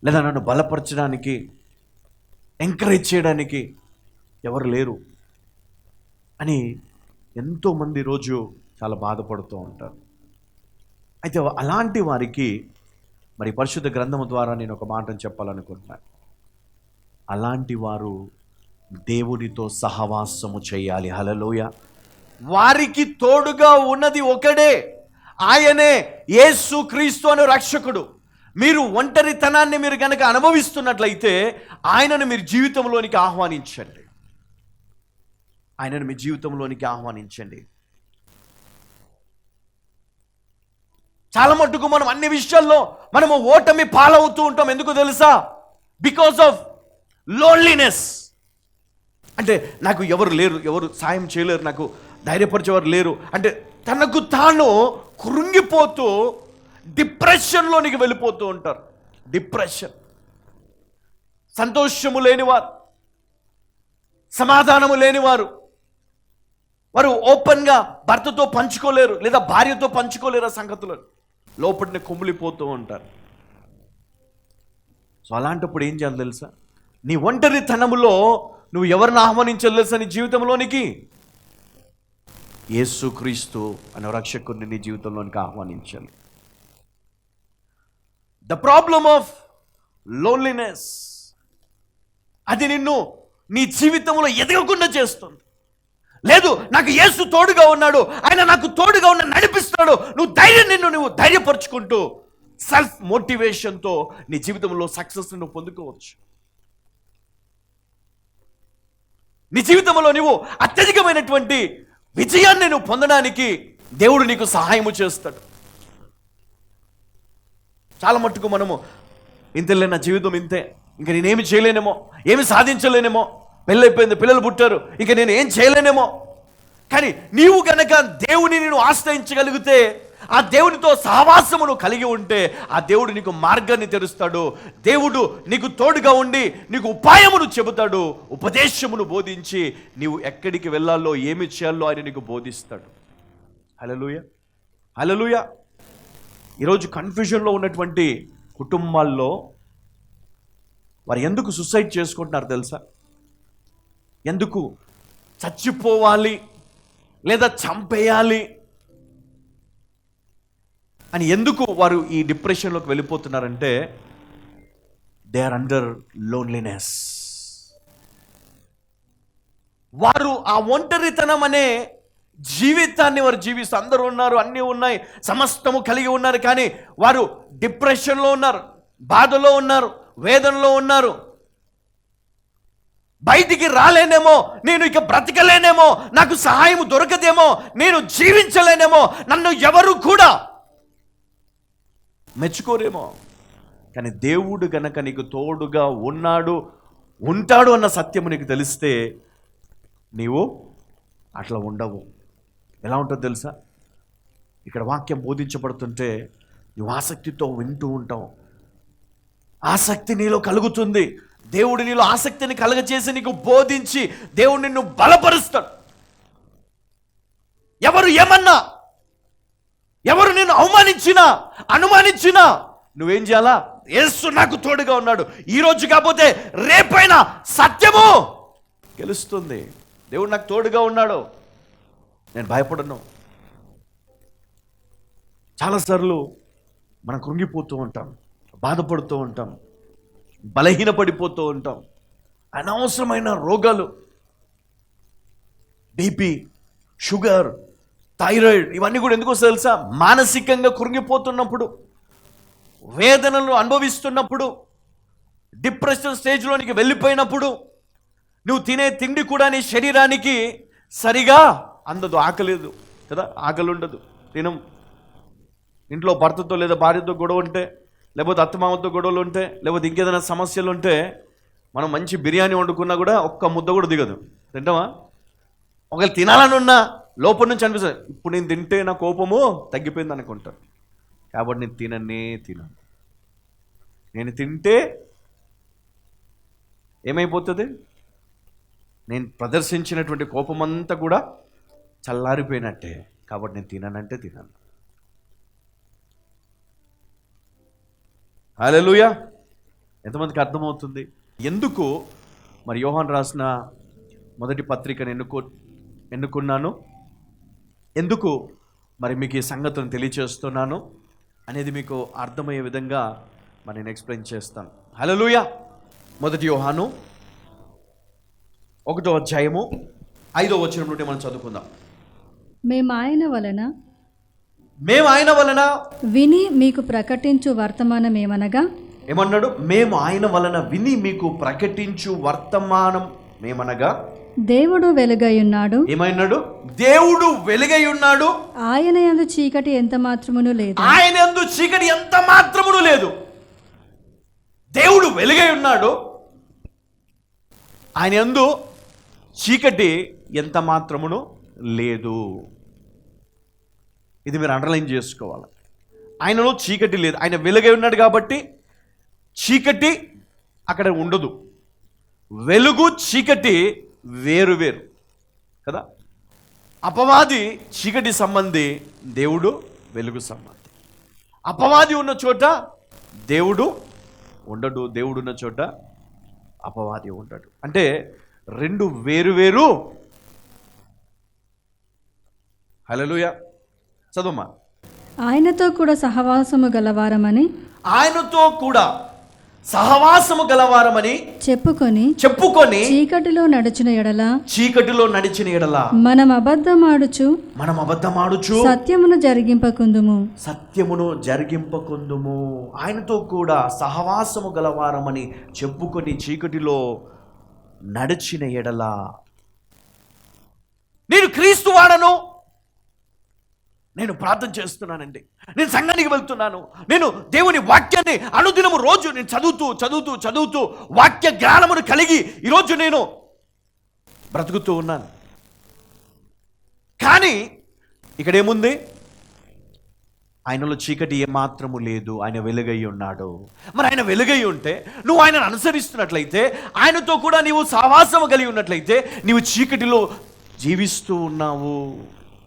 లేదా నన్ను బలపరచడానికి, ఎంకరేజ్ చేయడానికి ఎవరు లేరు అని ఎంతోమంది రోజు చాలా బాధపడుతూ ఉంటారు. అయితే అలాంటి వారికి మరి పరిశుద్ధ గ్రంథము ద్వారా నేను ఒక మాటను చెప్పాలనుకుంటున్నాను. అలాంటి వారు దేవునితో సహవాసము చేయాలి. హల్లెలూయా. వారికి తోడుగా ఉన్నది ఒకడే, ఆయనే యేసు క్రీస్తు అనే రక్షకుడు. మీరు ఒంటరితనాన్ని మీరు కనుక అనుభవిస్తున్నట్లయితే ఆయనను మీరు జీవితంలోనికి ఆహ్వానించండి. ఆయనను మీ జీవితంలోనికి ఆహ్వానించండి. చాలా మట్టుకు మనం అన్ని విషయాల్లో మనము ఓటమి పాలవుతూ ఉంటాం. ఎందుకు తెలుసా? Because of loneliness. అంటే నాకు ఎవరు లేరు, ఎవరు సాయం చేయలేరు, నాకు ధైర్యపరిచేవారు లేరు అంటే తనకు తాను కృంగిపోతూ డిప్రెషన్లోనికి వెళ్ళిపోతూ ఉంటారు. డిప్రెషన్. సంతోషము లేనివారు, సమాధానము లేనివారు, వారు ఓపెన్గా భర్తతో పంచుకోలేరు లేదా భార్యతో పంచుకోలేరు ఆ సంగతులను, లోపలిని కుమిలిపోతూ ఉంటారు. సో అలాంటప్పుడు ఏం చేయాలి తెలుసా? నీ ఒంటరితనములో నువ్వు ఎవరిని ఆహ్వానించాలి తెలుసా? నీ జీవితంలోనికి యేసుక్రీస్తు అనే రక్షకుడిని నీ జీవితంలోనికి ఆహ్వానించాలి. ద ప్రాబ్లమ్ ఆఫ్ లోన్లీనెస్, అది నిన్ను నీ జీవితంలో ఎదగకుండా చేస్తుంది. లేదు, నాకు యేసు తోడుగా ఉన్నాడు, ఆయన నాకు తోడుగా ఉన్న నడిపిస్తున్నాడు, నువ్వు ధైర్యపరుచుకుంటూ సెల్ఫ్ మోటివేషన్తో నీ జీవితంలో సక్సెస్ నువ్వు పొందుకోవచ్చు. నీ జీవితంలో నువ్వు అత్యధికమైనటువంటి విజయాన్ని నువ్వు పొందడానికి దేవుడు నీకు సహాయము చేస్తాడు. చాలా మట్టుకు మనము ఇంతలే, నా జీవితం ఇంతే, ఇంకా నేనేమి చేయలేనేమో, ఏమి సాధించలేనేమో, పెళ్ళైపోయింది, పిల్లలు పుట్టారు, ఇక నేను ఏం చేయలేనేమో. కానీ నీవు గనక దేవుని నేను ఆశ్రయించగలిగితే, ఆ దేవునితో సహవాసమును కలిగి ఉంటే ఆ దేవుడు నీకు మార్గాన్ని తెరుస్తాడు. దేవుడు నీకు తోడుగా ఉండి నీకు ఉపాయమును చెబుతాడు, ఉపదేశమును బోధించి నీవు ఎక్కడికి వెళ్ళాలో ఏమి చేయాలో ఆయన నీకు బోధిస్తాడు. హల్లెలూయా, హల్లెలూయా. ఈరోజు కన్ఫ్యూజన్లో ఉన్నటువంటి కుటుంబాల్లో వారు ఎందుకు సూసైడ్ చేసుకుంటున్నారు తెలుసా? ఎందుకు చచ్చిపోవాలి లేదా చంపేయాలి అని ఎందుకు వారు ఈ డిప్రెషన్లోకి వెళ్ళిపోతున్నారంటే దే ఆర్ అండర్ లోన్లీనెస్. వారు ఆ ఒంటరితనం అనే జీవితాన్ని వారు జీవిస్తూ, అందరూ ఉన్నారు, అన్నీ ఉన్నాయి, సమస్తము కలిగి ఉన్నారు, కానీ వారు డిప్రెషన్లో ఉన్నారు, బాధలో ఉన్నారు, వేదనలో ఉన్నారు. బయటికి రాలేనేమో, నేను ఇక బ్రతకలేనేమో, నాకు సహాయం దొరకదేమో, నేను జీవించలేనేమో, నన్ను ఎవరు కూడా మెచ్చుకోరేమో. కానీ దేవుడు గనక నీకు తోడుగా ఉంటాడు అన్న సత్యము నీకు తెలిస్తే నీవు అట్లా ఉండవు. ఎలా ఉంటుందో తెలుసా? ఇక్కడ వాక్యం బోధించబడుతుంటే నువ్వు ఆసక్తితో వింటూ ఉంటావు, ఆసక్తి నీలో కలుగుతుంది. దేవుడు నీలో ఆసక్తిని కలగచేసి నీకు బోధించి దేవుడు నిన్ను బలపరుస్తాడు. ఎవరు ఏమన్నా, ఎవరు నిన్ను అవమానించినా అనుమానించినా నువ్వేం చేయాలా? యేసు నాకు తోడుగా ఉన్నాడు. ఈ రోజు కాకపోతే రేపైనా సత్యము గెలుస్తుంది. దేవుడు నాకు తోడుగా ఉన్నాడు, నేను భయపడను. చాలాసార్లు మనం కృంగిపోతూ ఉంటాం, బాధపడుతూ ఉంటాం, బలహీనపడిపోతూ ఉంటాం. అనవసరమైన రోగాలు, బీపీ, షుగర్, థైరాయిడ్, ఇవన్నీ కూడా ఎందుకో తెలుసా? మానసికంగా కృంగిపోతున్నప్పుడు, వేదనలు అనుభవిస్తున్నప్పుడు, డిప్రెషన్ స్టేజ్లోనికి వెళ్ళిపోయినప్పుడు, నువ్వు తినే తిండి కూడా నీ శరీరానికి సరిగా అందదు. ఆకలేదు కదా, ఆకలి ఉండదు, తినం. ఇంట్లో భర్తతో లేదా భార్యతో గొడవ ఉంటే, లేకపోతే అత్తమామతో గొడవలు ఉంటే, లేకపోతే ఇంకేదైనా సమస్యలు ఉంటే, మనం మంచి బిర్యానీ వండుకున్నా కూడా ఒక్క ముద్ద కూడా దిగదు. తింటామా? ఒకవేళ తినాలని ఉన్నా లోపల నుంచి అనిపిస్తుంది, ఇప్పుడు నేను తింటే నా కోపము తగ్గిపోయింది అనుకుంటాను. కాబట్టి నేను తినను. నేను తింటే ఏమైపోతుంది? నేను ప్రదర్శించినటువంటి కోపమంతా కూడా చల్లారిపోయినట్టే. కాబట్టి నేను తినను. హల్లెలూయా! ఎంతమందికి అర్థమవుతుంది? ఎందుకు మరి యోహాను రాసిన మొదటి పత్రికను ఎన్నుకున్నాను, ఎందుకు మరి మీకు ఈ సంగతులను తెలియచేస్తున్నాను అనేది మీకు అర్థమయ్యే విధంగా మరి నేను ఎక్స్ప్లెయిన్ చేస్తాను. హల్లెలూయా! మొదటి యోహాను 1వ అధ్యాయము 5వ వచనం నుండి మనం చదువుకుందాం. మేము ఆయన వలన విని మీకు ప్రకటించు వర్తమానం ఏమనగా, ఏమన్నాడు? మేము ఆయన వలన విని మీకు ప్రకటించు వర్తమానం ఏమనగా, దేవుడు వెలుగై ఉన్నాడు. ఏమైనాడు? దేవుడు వెలుగై ఉన్నాడు. ఆయన యందు చీకటి ఎంత మాత్రమును లేదు. ఆయన యందు చీకటి ఎంత మాత్రమును లేదు. దేవుడు వెలుగై ఉన్నాడు, ఆయన యందు చీకటి ఎంత మాత్రమును లేదు. ఇది మీరు అండర్లైన్ చేసుకోవాలి. ఆయనలో చీకటి లేదు. ఆయన వెలుగై ఉన్నాడు కాబట్టి చీకటి అక్కడ ఉండదు. వెలుగు చీకటి వేరు కదా. అపవాది చీకటి సంబంధి, దేవుడు వెలుగు సంబంధి. అపవాది ఉన్న చోట దేవుడు ఉండడు, దేవుడు ఉన్న చోట అపవాది ఉండడు. అంటే రెండు వేరు. హల్లెలూయా! చదువుమా. ఆయనతో కూడా సహవాసము గలవారమని చెప్పుకొని చీకటిలో నడిచిన ఎడల మనం అబద్ధమాడుచు సత్యమును జరిగింపకుందుము. ఆయనతో కూడా సహవాసము గలవారమని చెప్పుకొని చీకటిలో నడిచిన ఎడల, నేను క్రీస్తు వాడను, నేను ప్రార్థన చేస్తున్నానండి, నేను సంఘానికి వెళ్తున్నాను, నేను దేవుని వాక్యాన్ని అనుదినము రోజు నేను చదువుతూ వాక్య జ్ఞానమును కలిగి ఈరోజు నేను బ్రతుకుతూ ఉన్నాను. కానీ ఇక్కడ ఏముంది? ఆయనలో చీకటి ఏమాత్రము లేదు, ఆయన వెలుగై ఉన్నాడు. మరి ఆయన వెలుగై ఉంటే నువ్వు ఆయనను అనుసరిస్తున్నట్లయితే, ఆయనతో కూడా నీవు సహవాసము కలిగి ఉన్నట్లయితే, నీవు చీకటిలో జీవిస్తూ ఉన్నావు.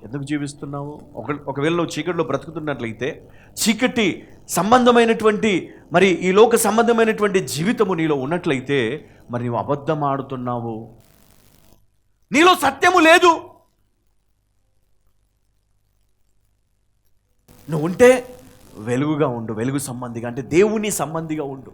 ఎందుకు జీవిస్తున్నావు? ఒకవేళ నువ్వు చీకటిలో బ్రతుకుతున్నట్లయితే, చీకటి సంబంధమైనటువంటి మరి ఈ లోక సంబంధమైనటువంటి జీవితము నీలో ఉన్నట్లయితే, మరి నీవు అబద్ధం ఆడుతున్నావు, నీలో సత్యము లేదు. నువ్వు ఉంటే వెలుగుగా ఉండు, వెలుగు సంబంధిగా, అంటే దేవుని సంబంధిగా ఉండు.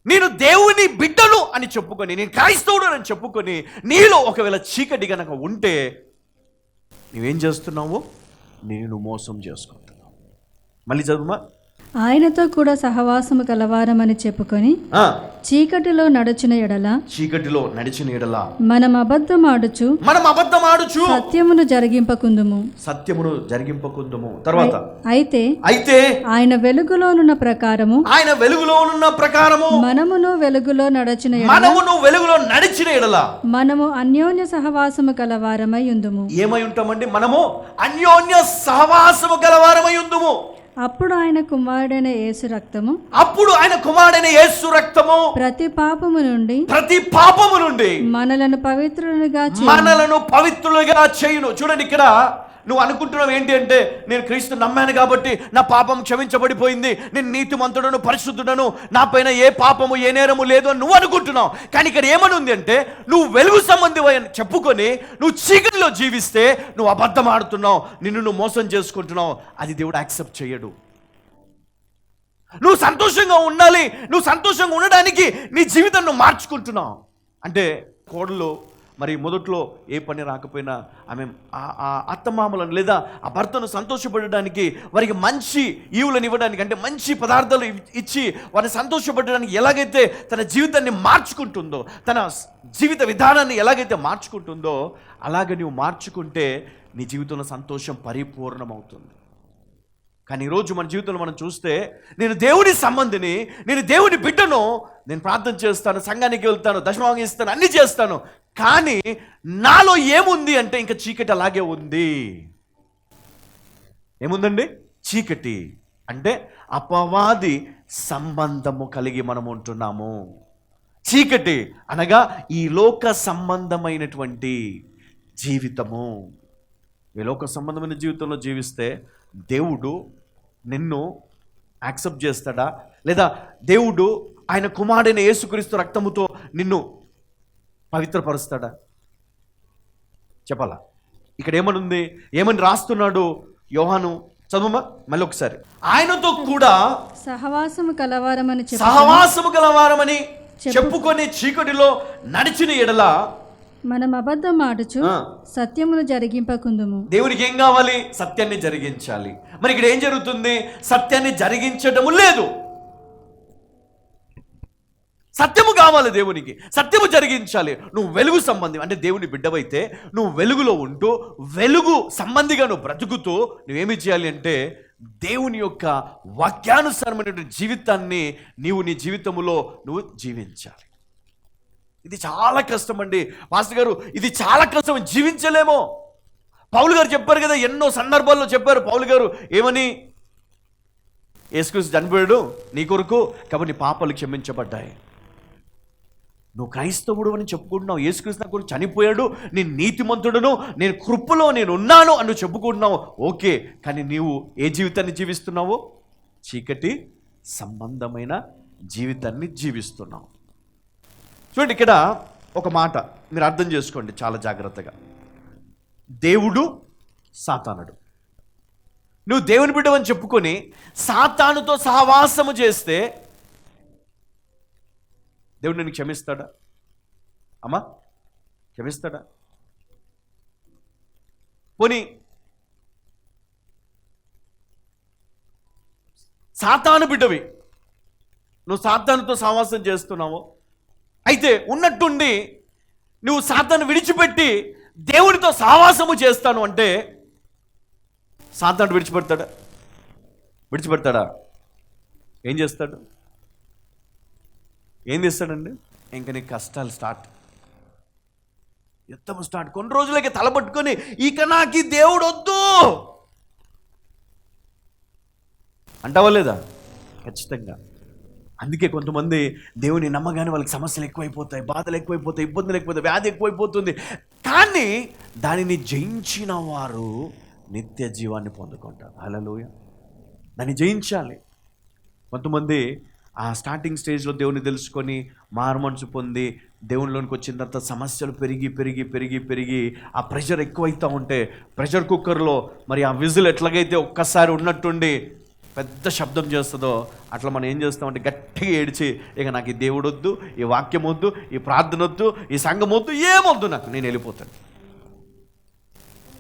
నేను దేవుని బిడ్డను అని చెప్పుకొని, నేను క్రైస్తవుడు అని చెప్పుకొని, నీలో ఒకవేళ చీకటి గనక ఉంటే నువ్వేం చేస్తున్నావు? నేను మోసం చేసుకుంటున్నావు. మళ్ళీ చదువుమా. ఆయనతో కూడా సహవాసము కలవారమని చెప్పుకొని చీకటిలో నడిచిన ఎడల మనం అబద్ధమాడుచు సత్యమును జరిగింపకుందుము. తర్వాత అయితే ఆయన వెలుగులోనున్న ప్రకారము మనమును వెలుగులో నడిచిన ఎడల మనము అన్యోన్య సహవాసము కలవారమై ఉందుము. ఏమై ఉంటామండి? మనము అన్యోన్య సహవాసము కలవారమై ఉందుము. అప్పుడు ఆయన కుమారుడైన యేసు రక్తము అప్పుడు ఆయన కుమారుడైన యేసు రక్తము ప్రతి పాపము నుండి మనలను పవిత్రులుగా మనలను పవిత్రులుగా చేయును. చూడండి, ఇక్కడ నువ్వు అనుకుంటున్నావు ఏంటి అంటే, నేను క్రీస్తు నమ్మాను కాబట్టి నా పాపం క్షమించబడిపోయింది, నేను నీతిమంతుడను పరిశుద్ధుడను, నా పైన ఏ పాపము ఏ నేరము లేదు అని నువ్వు అనుకుంటున్నావు. కానీ ఇక్కడ ఏమని ఉంది అంటే, నువ్వు వెలుగు సంబంధివై చెప్పుకొని నువ్వు చీకటిలో జీవిస్తే నువ్వు అబద్ధం ఆడుతున్నావు, నిన్ను నువ్వు మోసం చేసుకుంటున్నావు. అది దేవుడు యాక్సెప్ట్ చేయడు. నువ్వు సంతోషంగా ఉండాలి, నువ్వు సంతోషంగా ఉండడానికి నీ జీవితం నువ్వు మార్చుకుంటున్నావు. అంటే కోడలు మరి మొదట్లో ఏ పని రాకపోయినా ఆమె ఆ అత్తమామలను లేదా ఆ భర్తను సంతోషపడడానికి, వారికి మంచి ఈవులను ఇవ్వడానికి, అంటే మంచి పదార్థాలు ఇచ్చి వారిని సంతోషపడడానికి ఎలాగైతే తన జీవితాన్ని మార్చుకుంటుందో, తన జీవిత విధానాన్ని ఎలాగైతే మార్చుకుంటుందో, అలాగే నువ్వు మార్చుకుంటే నీ జీవితంలో సంతోషం పరిపూర్ణమవుతుంది. కానీ ఈరోజు మన జీవితంలో మనం చూస్తే, నేను దేవుని సంబంధిని, నేను దేవుని బిడ్డను, నేను ప్రార్థన చేస్తాను, సంఘానికి వెళ్తాను, దశమభాగం ఇస్తాను, అన్నీ చేస్తాను, కానీ నాలో ఏముంది అంటే ఇంకా చీకటి అలాగే ఉంది. ఏముందండి? చీకటి. అంటే అపవాది సంబంధము కలిగి మనం ఉంటున్నాము. చీకటి అనగా ఈ లోక సంబంధమైనటువంటి జీవితము. ఈ లోక సంబంధమైన జీవితంలో జీవిస్తే దేవుడు నిన్ను యాక్సెప్ట్ చేస్తాడా? లేదా దేవుడు ఆయన కుమారుడైన యేసుక్రీస్తు రక్తముతో నిన్ను పవిత్రపరుస్తాడా? చెప్పాలా? ఇక్కడ ఏమనుంది, ఏమని రాస్తున్నాడు యోహాను? చదువుమా మళ్ళీ ఒకసారి. ఆయనతో కూడా సహవాసము కలవారమని చెప్పుకొని చీకటిలో నడిచిన ఎడల మనం అబద్ధం ఆడుచు సత్యమును జరిగింపకుందుము. దేవునికి ఏం కావాలి? సత్యాన్ని జరిగించాలి. మరి ఇక్కడ ఏం జరుగుతుంది? సత్యాన్ని జరిగించడము లేదు. సత్యము కావాలి దేవునికి, సత్యము జరిగించాలి. నువ్వు వెలుగు సంబంధి అంటే దేవుని బిడ్డవైతే నువ్వు వెలుగులో ఉంటూ వెలుగు సంబంధిగా నువ్వు బ్రతుకుతూ నువ్వేమి చేయాలి అంటే, దేవుని యొక్క వాక్యానుసారమైనటువంటి జీవితాన్ని నీవు నీ జీవితంలో నువ్వు జీవించాలి. ఇది చాలా కష్టం అండి పాస్టర్ గారు, ఇది చాలా కష్టం, జీవించలేమో. పౌలు గారు చెప్పారు కదా, ఎన్నో సందర్భాల్లో చెప్పారు పౌలు గారు. ఏమని? యేసుక్రీస్తు చనిపోయాడు నీ కొరకు, కాబట్టి నీ పాపాలు క్షమించబడ్డాయి. నువ్వు క్రైస్తవుడు అని చెప్పుకుంటున్నావు, యేసుక్రీస్తు నా కొరకు చనిపోయాడు, నేను నీతిమంతుడును, నేను కృపలో నేను ఉన్నాను అని నువ్వు చెప్పుకుంటున్నావు, ఓకే. కానీ నీవు ఏ జీవితాన్ని జీవిస్తున్నావు? చీకటి సంబంధమైన జీవితాన్ని జీవిస్తున్నావు. చూడండి, ఇక్కడ ఒక మాట మీరు అర్థం చేసుకోండి చాలా జాగ్రత్తగా. దేవుడు, సాతానుడు. నువ్వు దేవుని బిడ్డవని చెప్పుకొని సాతానుతో సహవాసము చేస్తే దేవుడు నిన్ను క్షమిస్తాడా? అమ్మా, క్షమిస్తాడా? పోనీ సాతాను బిడ్డవి, నువ్వు సాతానుతో సహవాసం చేస్తున్నావు, అయితే ఉన్నట్టుండి నువ్వు సాతాను విడిచిపెట్టి దేవుడితో సహవాసము చేస్తాను అంటే సాతాను విడిచిపెడతాడా? ఏం చేస్తాడు? ఏం చేస్తాడండి? ఇంకా నీకు కష్టాలు స్టార్ట్, యుద్ధం స్టార్ట్. కొన్ని రోజులకి తలపట్టుకొని ఇక నాకు దేవుడు వద్దు అంటావా లేదా? ఖచ్చితంగా. అందుకే కొంతమంది దేవుని నమ్మగానే వాళ్ళకి సమస్యలు ఎక్కువైపోతాయి, బాధలు ఎక్కువైపోతాయి, ఇబ్బందులు ఎక్కువైపోతాయి, వ్యాధి ఎక్కువైపోతుంది. కానీ దానిని జయించిన వారు నిత్య జీవాన్ని పొందుకుంటారు. హల్లెలూయా. దాన్ని జయించాలి. కొంతమంది ఆ స్టార్టింగ్ స్టేజ్లో దేవుని తెలుసుకొని మారుమనసు పొంది దేవునిలోనికి వచ్చిన తర్వాత సమస్యలు పెరిగి పెరిగి పెరిగి పెరిగి ఆ ప్రెషర్ ఎక్కువైతూ ఉంటే, ప్రెషర్ కుక్కర్లో మరి ఆ విజిల్ ఎట్లాగైతే ఒక్కసారి ఉన్నట్టుండి పెద్ద శబ్దం చేస్తుందో, అట్లా మనం ఏం చేస్తామంటే గట్టిగా ఏడిచి, ఇక నాకు ఈ దేవుడు వద్దు, ఈ వాక్యం వద్దు, ఈ ప్రార్థన వద్దు, ఈ సంఘం వద్దు, ఏమొద్దు నాకు, నేను వెళ్ళిపోతాను.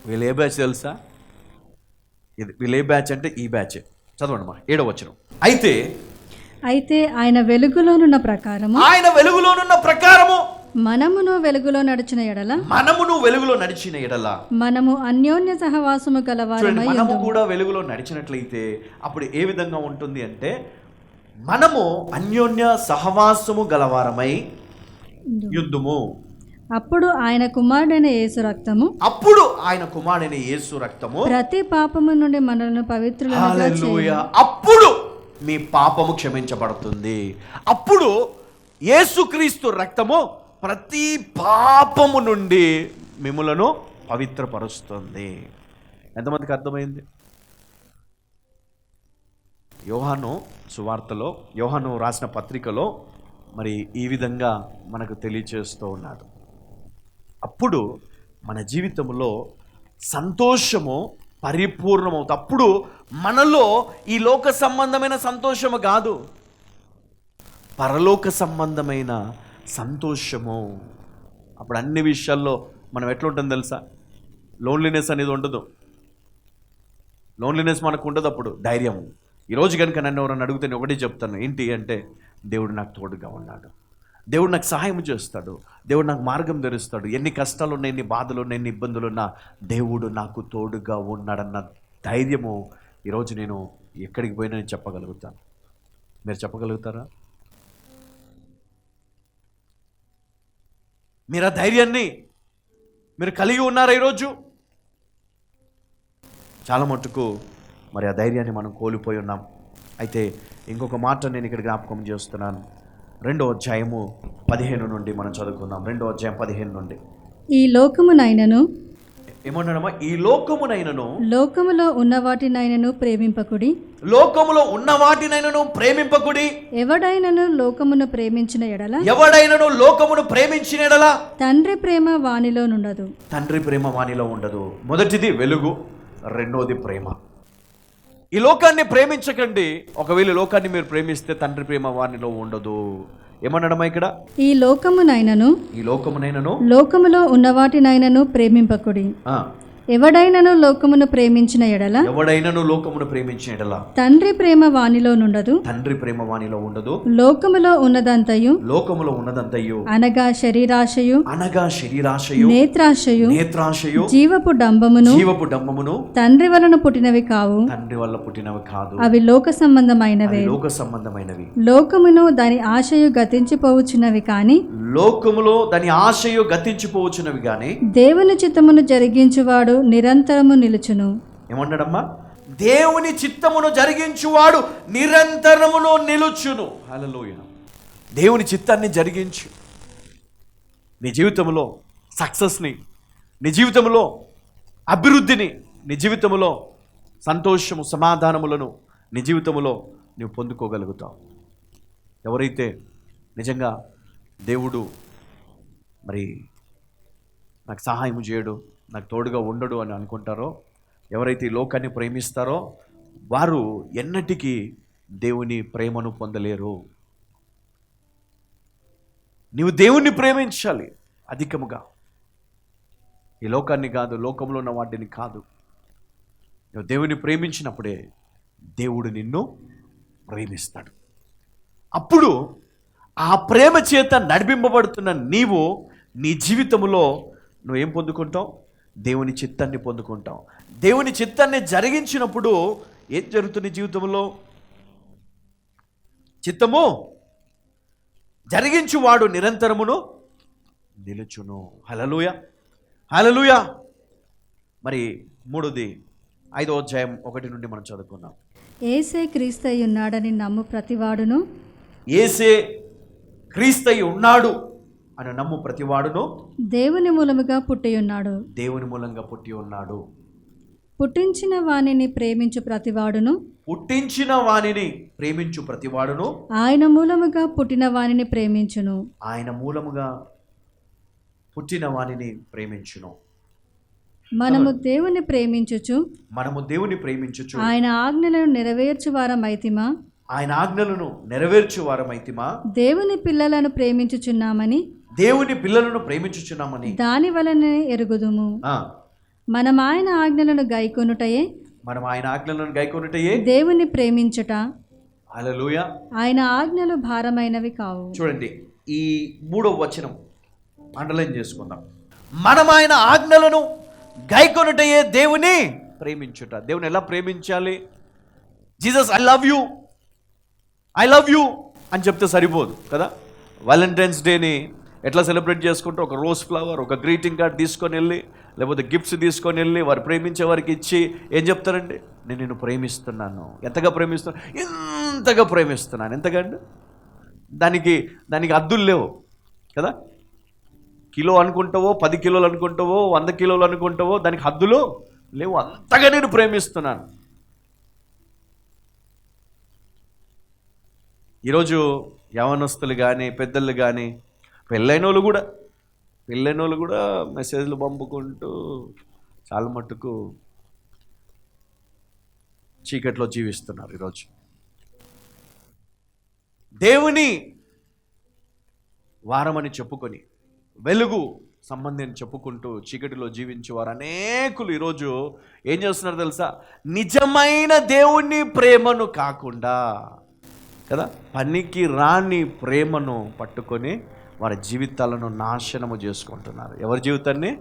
వీళ్ళు ఏ బ్యాచ్ తెలుసా? వీళ్ళు ఏ బ్యాచ్ అంటే ఈ బ్యాచ్. చదవండి మా 7వ వచనం. అయితే ఆయన వెలుగులోనున్న ప్రకారము మనమును వెలుగులో నడిచిన ఎడల మనము అన్యోన్య సహవాసము గలవారమై మనము కూడా వెలుగులో నడిచినట్లయితే అప్పుడు ఏ విధంగా ఉంటుంది అంటే, మనము అన్యోన్య సహవాసము గలవారమై యుద్ధము. అప్పుడు ఆయన కుమారుడైన యేసు రక్తము అప్పుడు ఆయన కుమారుడైన యేసు రక్తము ప్రతి పాపము నుండి మనల్ని పవిత్రులుగా హల్లెలూయా. అప్పుడు మీ పాపము క్షమించబడుతుంది. అప్పుడు యేసుక్రీస్తు రక్తము ప్రతి పాపము నుండి మిమ్ములను పవిత్రపరుస్తుంది. ఎంతమందికి అర్థమైంది? యోహాను సువార్తలో, యోహాను రాసిన పత్రికలో మరి ఈ విధంగా మనకు తెలియచేస్తూ ఉన్నాడు. అప్పుడు మన జీవితంలో సంతోషము పరిపూర్ణమవుతుంది. అప్పుడు మనలో ఈ లోక సంబంధమైన సంతోషము కాదు, పరలోక సంబంధమైన సంతోషము. అప్పుడు అన్ని విషయాల్లో మనం ఎట్లా ఉంటుంది తెలుసా? లోన్లీనెస్ అనేది ఉండదు. లోన్లీనెస్ మనకు ఉండదు. అప్పుడు ధైర్యం. ఈరోజు కనుక నన్ను ఎవరన్నా అడిగితే నేను ఒకటే చెప్తాను, ఏంటి అంటే దేవుడు నాకు తోడుగా ఉన్నాడు, దేవుడు నాకు సహాయం చేస్తాడు, దేవుడు నాకు మార్గం తెరుస్తాడు. ఎన్ని కష్టాలు ఉన్నాయి, ఎన్ని బాధలు ఉన్నాయి, ఎన్ని ఇబ్బందులు ఉన్నా దేవుడు నాకు తోడుగా ఉన్నాడన్న ధైర్యము ఈరోజు నేను ఎక్కడికి పోయినా నేను చెప్పగలుగుతాను. మీరు చెప్పగలుగుతారా? మీరు ఆ ధైర్యాన్ని మీరు కలిగి ఉన్నారా? ఈరోజు చాలా మటుకు మరి ఆ ధైర్యాన్ని మనం కోల్పోయి ఉన్నాం. అయితే ఇంకొక మాట నేను ఇక్కడ జ్ఞాపకం చేస్తున్నాను. 2వ అధ్యాయము 15 నుండి మనం చదువుకుందాం. 2వ అధ్యాయం 15 నుండి. ఈ లోకమునైనను ఏమన్నాడమ్మా? ఈ లోకమునైనను, లోకములో ఉన్న వాటినైనను ప్రేమింపకుడి, లోకములో ఉన్న వాటినైనను ప్రేమింపకుడి. ఎవడైనను లోకమును ప్రేమించిన ఎడల, ఎవడైనను లోకమును ప్రేమించిన ఎడల తండ్రి ప్రేమ వానిలో నుండదు. తండ్రి ప్రేమ వానిలో ఉండదు. మొదటిది వెలుగు, రెండోది ప్రేమ. ఈ లోకాన్ని ప్రేమించకండి. ఒకవేళ లోకాన్ని మీరు ప్రేమిస్తే తండ్రి ప్రేమ వానిలో ఉండదు. ఏమన్నాడమ్మా ఇక్కడ? ఈ లోకమునైనను, ఈ లోకమునైనను, లోకములో ఉన్న వాటినైనను ప్రేమింపకుడి. ఎవడైనను లోకమును ప్రేమించిన ఎడల, ఎవడైనను లోకమును ప్రేమించిన ఎడల తండ్రి ప్రేమ వానిలో నుండదు. తండ్రి ప్రేమ వానిలో ఉండదు. లోకములో ఉన్నదంతయు, లోకములో ఉన్నదంతయు అనగా శరీరాశయు, అనగా శరీరాశయు, నేత్రాశయు, నేత్రాశయు, జీవపు డంబమును, జీవపు డంబమును తండ్రి వలన పుట్టినవి కావు. తండ్రి వల్ల పుట్టినవి కాదు, అవి లోక సంబంధమైనవే. లోక సంబంధమైనవి. లోకమును దాని ఆశయు గతించిపోవచ్చున్నవి కాని, లోకములో దాని ఆశయు గతించిపోవచ్చున్నవి గాని దేవుని చిత్తమును జరిగించువాడు నిరంతరము నిలుచును. ఏమన్నాడమ్మా? దేవుని చిత్తమును జరిగించువాడు నిరంతరమును నిలుచును. హల్లెలూయా. దేవుని చిత్తాన్ని జరిగించు. నీ జీవితంలో సక్సెస్ని, నీ జీవితంలో అభివృద్ధిని, నీ జీవితంలో సంతోషము సమాధానములను నీ జీవితంలో నువ్వు పొందుకోగలుగుతావు. ఎవరైతే నిజంగా దేవుడు మరి నాకు సహాయం చేయడు, నాకు తోడుగా ఉండడు అని అనుకుంటారో, ఎవరైతే ఈ లోకాన్ని ప్రేమిస్తారో వారు ఎన్నటికీ దేవుని ప్రేమను పొందలేరు. నీవు దేవుణ్ణి ప్రేమించాలి అధికముగా. ఈ లోకాన్ని కాదు, లోకంలో ఉన్న వాటిని కాదు. నువ్వు దేవుని ప్రేమించినప్పుడే దేవుడు నిన్ను ప్రేమిస్తాడు. అప్పుడు ఆ ప్రేమ చేత నడిపింపబడుతున్న నీవు నీ జీవితంలో నువ్వేం పొందుకుంటావు? దేవుని చిత్తాన్ని పొందుకుంటావు. దేవుని చిత్తాన్ని జరిగించినప్పుడు ఏం జరుగుతుంది జీవితంలో? చిత్తము జరిగించువాడు నిరంతరమును నిలుచును. హల్లెలూయా, హల్లెలూయా. మరి 3ది 5వ అధ్యాయం 1 నుండి మనం చదువుకున్నాం. యేసే క్రీస్తయి ఉన్నాడని నమ్ము ప్రతివాడును, యేసే క్రీస్తయి ఉన్నాడు అని నమ్ము ప్రతివాడును దేవుని మూలముగా పుట్టి ఉన్నాడు. దేవుని మూలంగా పుట్టి ఉన్నాడు. పుట్టించిన వానిని ప్రేమించు ప్రతివాడును, పుట్టించిన వానిని ప్రేమించు ప్రతివాడును ఆయన మూలముగా పుట్టిన వానిని ప్రేమించును. ఆయన మూలముగా పుట్టిన వానిని ప్రేమించును. మనము దేవుని ప్రేమించుచు, మనము దేవుని ప్రేమించుచు ఆయన ఆజ్ఞలను నెరవేర్చు వారమైతిమా, ఆయన ఆజ్ఞలను నెరవేర్చు వారమైతిమా, దేవుని పిల్లలను ప్రేమించుచున్నామని, దేవుని పిల్లలను ప్రేమించుచున్నామని దాని వలనే ఎరుగుదుము. మనం ఆయన ఆజ్ఞలను గైకొనుటయే, మనం ఆయన ఆజ్ఞలను గైకొనుటయే దేవుని ప్రేమించుట. హల్లెలూయా. ఆయన ఆజ్ఞలు భారమైనవి కావు. చూడండి, ఈ 3వ వచనం అండర్లైన్ చేసుకుందాం. మనం ఆయన ఆజ్ఞలను గైకొనుటయే దేవుని ప్రేమించుట. దేవుని ఎలా ప్రేమించాలి? Jesus I love you, I love you అని చెప్తే సరిపోదు కదా. వాలెంటైన్స్ డేని ఎట్లా సెలబ్రేట్ చేసుకుంటారు? ఒక రోజ్ ఫ్లవర్, ఒక గ్రీటింగ్ కార్డ్ తీసుకొని వెళ్ళి, లేకపోతే గిఫ్ట్స్ తీసుకొని వెళ్ళి వారు ప్రేమించే వారికి ఇచ్చి ఏం చెప్తారండి? నేను నిన్ను ప్రేమిస్తున్నాను. ఎంతగా ప్రేమిస్తున్నాను? ఎంతగా ప్రేమిస్తున్నాను. ఎంతగా అండి? దానికి హద్దులు లేవు కదా. కిలో అనుకుంటావో, 10 కిలోలు అనుకుంటావో, 100 కిలోలు అనుకుంటావో, దానికి హద్దులు లేవు. అంతగా నేను ప్రేమిస్తున్నాను. ఈరోజు యవనస్తులు కానీ, పెద్దలు కానీ, పెళ్ళైన వాళ్ళు కూడా మెసేజ్లు పంపుకుంటూ చాలా మట్టుకు చీకట్లో జీవిస్తున్నారు. ఈరోజు దేవుని వారమని చెప్పుకొని, వెలుగు సంబంధం చెప్పుకుంటూ చీకటిలో జీవించేవారు అనేకులు ఈరోజు ఏం చేస్తున్నారు తెలుసా? నిజమైన దేవుని ప్రేమను కాకుండా కదా, పనికి రాని ప్రేమను పట్టుకొని వారి జీవితాలను నాశనము చేసుకుంటున్నారు. ఎవరి జీవితాన్ని?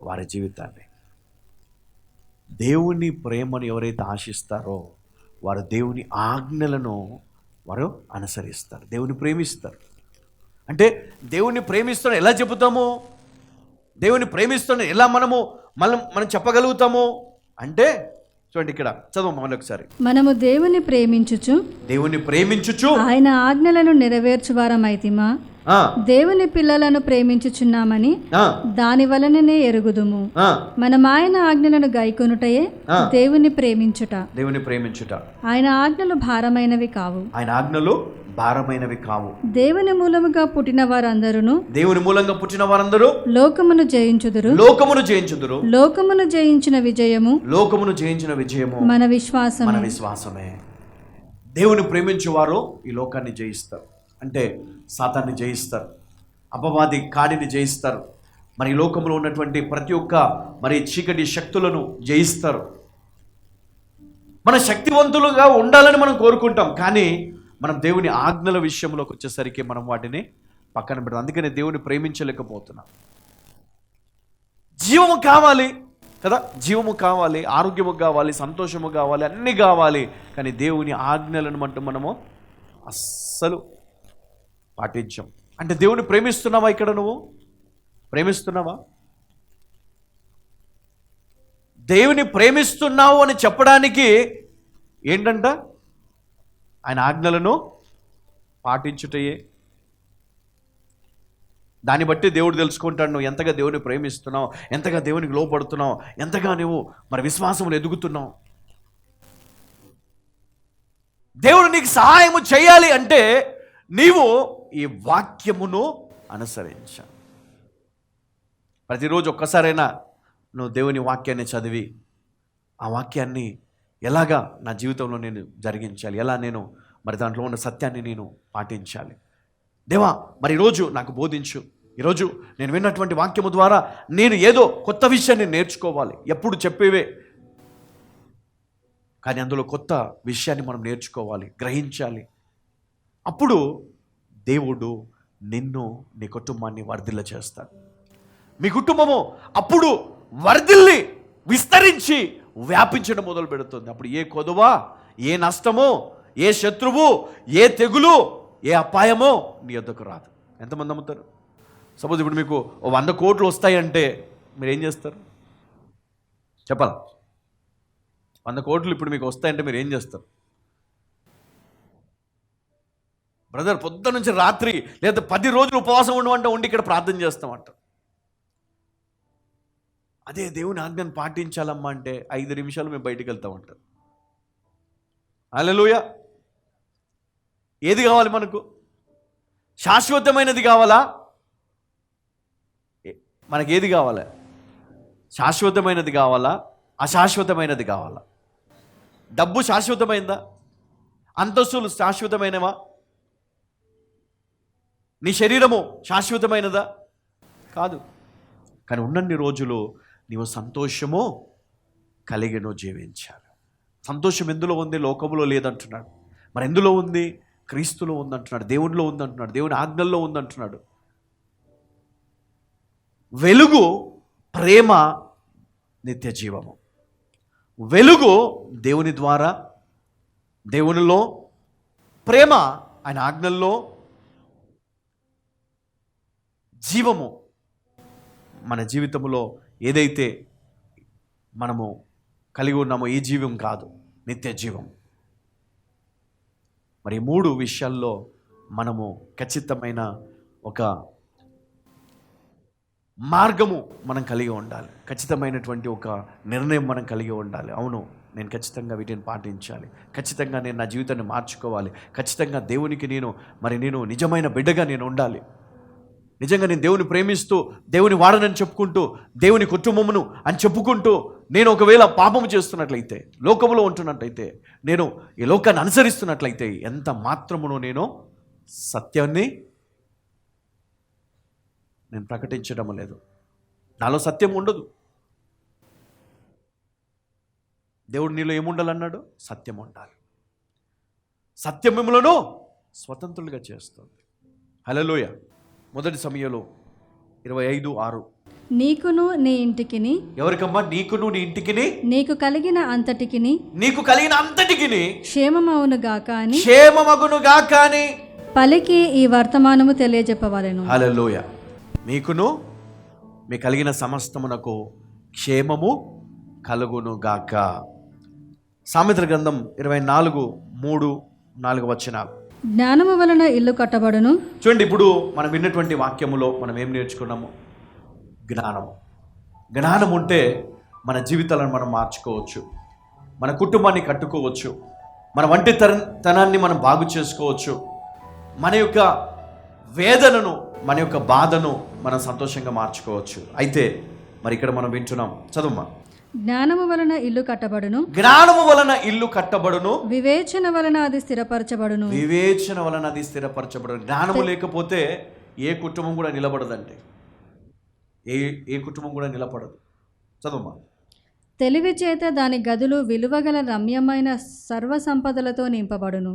వారి జీవితాన్ని. దేవుని ప్రేమను ఎవరైతే ఆశిస్తారో వారు దేవుని ఆజ్ఞలను వారు అనుసరిస్తారు. దేవుని ప్రేమిస్తారు. అంటే దేవుని ప్రేమిస్తాను ఎలా చెబుతాము? దేవుని ప్రేమిస్తాను ఎలా మనం చెప్పగలుగుతాము అంటే చూడండి, ఇక్కడ చదువు మరొకసారి. మనము దేవుని ప్రేమించుచు ఆయన ఆజ్ఞలను నెరవేర్చువారమైతిమా, దేవుని పిల్లలను ప్రేమించుచున్నామని దాని వలననే ఎరుగుదుము. మనం ఆయన ఆజ్ఞలను గైకొనుటయే దేవుని ప్రేమించుట. ఆయన ఆజ్ఞలు భారమైనవి కావు. దేవుని మూలముగా పుట్టిన వారందరూ లోకమును జయించుదురు. లోకమును జయించిన విజయము మన విశ్వాసమే. దేవుని ప్రేమించువారు ఈ లోకాన్ని జయిస్తారు. అంటే సాతాన్ని జయిస్తారు, అపవాది కాడిని జయిస్తారు, మరి ఈ లోకంలో ఉన్నటువంటి ప్రతి ఒక్క చీకటి శక్తులను జయిస్తారు. మన శక్తివంతులుగా ఉండాలని మనం కోరుకుంటాం, కానీ మనం దేవుని ఆజ్ఞల విషయంలోకి వచ్చేసరికి మనం వాటిని పక్కన పెడతాం. అందుకనే దేవుని ప్రేమించలేకపోతున్నాం. జీవము కావాలి కదా, జీవము కావాలి, ఆరోగ్యము కావాలి, సంతోషము కావాలి, అన్నీ కావాలి, కానీ దేవుని ఆజ్ఞలను మనము అస్సలు పాటించం. అంటే దేవుని ప్రేమిస్తున్నావా? ఇక్కడ నువ్వు ప్రేమిస్తున్నావా? దేవుని ప్రేమిస్తున్నావు అని చెప్పడానికి ఏంటంట? ఆయన ఆజ్ఞలను పాటించుటయే. దాన్ని బట్టి దేవుడు తెలుసుకుంటాడు నువ్వు ఎంతగా దేవుని ప్రేమిస్తున్నావు, ఎంతగా దేవునికి లోపడుతున్నావు, ఎంతగా నువ్వు విశ్వాసములు ఎదుగుతున్నావు. దేవుడు నీకు సహాయము చేయాలి అంటే నీవు ఈ వాక్యమును అనుసరించాలి. ప్రతిరోజు ఒక్కసారైనా నువ్వు దేవుని వాక్యాన్ని చదివి ఆ వాక్యాన్ని ఎలాగా నా జీవితంలో నేను జరిగించాలి, ఎలా నేను దాంట్లో ఉన్న సత్యాన్ని నేను పాటించాలి. దేవా ఈరోజు నాకు బోధించు. ఈరోజు నేను విన్నటువంటి వాక్యము ద్వారా నేను ఏదో కొత్త విషయాన్ని నేర్చుకోవాలి. ఎప్పుడు చెప్పేవే, కానీ అందులో కొత్త విషయాన్ని మనం నేర్చుకోవాలి, గ్రహించాలి. అప్పుడు దేవుడు నిన్ను, నీ కుటుంబాన్ని వర్ధిల్ల చేస్తాడు. మీ కుటుంబము అప్పుడు వర్ధిల్లి విస్తరించి వ్యాపించడం మొదలు పెడుతుంది. అప్పుడు ఏ కొదువ, ఏ నష్టమో, ఏ శత్రువు, ఏ తెగులు, ఏ అపాయమో నీ వద్దకు రాదు. ఎంతమంది నమ్ముతారు? సపోజ్ ఇప్పుడు మీకు 100 కోట్లు వస్తాయంటే మీరు ఏం చేస్తారు చెప్పాలా? 100 కోట్లు ఇప్పుడు మీకు వస్తాయంటే మీరు ఏం చేస్తారు? బ్రదర్ పొద్దున్న నుంచి రాత్రి లేదా 10 రోజులు ఉపవాసం ఉండి ఇక్కడ ప్రార్థన చేస్తామంట. అదే దేవుని ఆజ్ఞను పాటించాలమ్మా అంటే 5 నిమిషాలు మేము బయటికి వెళ్తామంటారు. హల్లెలూయా. ఏది కావాలి మనకు? శాశ్వతమైనది కావాలా? మనకి ఏది కావాలి? శాశ్వతమైనది కావాలా, అశాశ్వతమైనది కావాలా? డబ్బు శాశ్వతమైందా? అంతస్తులు శాశ్వతమైనవా? నీ శరీరము శాశ్వతమైనదా? కాదు. కానీ ఉన్నన్ని రోజులు నీవు సంతోషము కలిగి నువ్వు జీవించాలి. సంతోషం ఎందులో ఉంది? లోకములో లేదంటున్నాడు. మరి ఎందులో ఉంది? క్రీస్తులో ఉందంటున్నాడు, దేవునిలో ఉందంటున్నాడు, దేవుని ఆజ్ఞల్లో ఉందంటున్నాడు. వెలుగు ప్రేమ నిత్య జీవము. వెలుగు దేవుని ద్వారా, దేవునిలో, ప్రేమ ఆయన ఆజ్ఞల్లో, జీవము మన జీవితంలో ఏదైతే మనము కలిగి ఉన్నామో ఈ జీవం కాదు, నిత్య జీవం. మరి 3 విషయాల్లో మనము ఖచ్చితమైన ఒక మార్గము మనం కలిగి ఉండాలి, ఖచ్చితమైనటువంటి ఒక నిర్ణయం మనం కలిగి ఉండాలి. అవును, నేను ఖచ్చితంగా వీటిని పాటించాలి, ఖచ్చితంగా నేను నా జీవితాన్ని మార్చుకోవాలి, ఖచ్చితంగా దేవునికి నేను నిజమైన బిడ్డగా నేను ఉండాలి, నిజంగా నేను దేవుని ప్రేమిస్తూ దేవుని వాడనని చెప్పుకుంటూ దేవుని కుటుంబమును అని చెప్పుకుంటూ నేను ఒకవేళ పాపము చేస్తున్నట్లయితే, లోకములో ఉంటున్నట్లయితే, నేను ఈ లోకాన్ని అనుసరిస్తున్నట్లయితే ఎంత మాత్రమునో నేను సత్యాన్ని నేను ప్రకటించడం లేదు, నాలో సత్యం ఉండదు. దేవుడు నీలో ఏముండాలన్నాడు? సత్యం ఉండాలి. సత్యం మిమ్మలను స్వతంత్రులుగా చేస్తుంది. హల్లెలూయా. 1 సమూయేలు 25:6. నీకును నీ ఇంటికిని, ఎవరికమ్మా? నీకును నీ ఇంటికిని, నీకు కలిగిన అంతటికిని, క్షేమమగునుగాక అని పలికి ఈ వర్తమానము తెలియజెప్పవలెను. హల్లెలూయా. మీకును మీ కలిగిన సమస్తమునకు క్షేమము కలుగునుగాక. సామెతల గ్రంథం 24:3-4 వచనాలు. జ్ఞానము వలన ఇల్లు కట్టబడును. చూడండి, ఇప్పుడు మనం విన్నటువంటి వాక్యములో మనం ఏం నేర్చుకున్నాము? జ్ఞానం ఉంటే మన జీవితాలను మనం మార్చుకోవచ్చు, మన కుటుంబాన్ని కట్టుకోవచ్చు, మన ఒంటరితనాన్ని మనం బాగు చేసుకోవచ్చు, మన యొక్క వేదనను, మన యొక్క బాధను మనం సంతోషంగా మార్చుకోవచ్చు. అయితే మరి ఇక్కడ మనం వింటున్నాం, చదువుమా. జ్ఞానము వలన ఇల్లు కట్టబడును, వివేచన వలన అది స్థిరపరచబడును. జ్ఞానము లేకపోతే ఏ కుటుంబం కూడా నిలబడదండి, ఏ కుటుంబం కూడా నిలబడదు. చదువుమా. తెలివి చేత దాని గదులు విలువగల రమ్యమైన సర్వ సంపదలతో నింపబడును.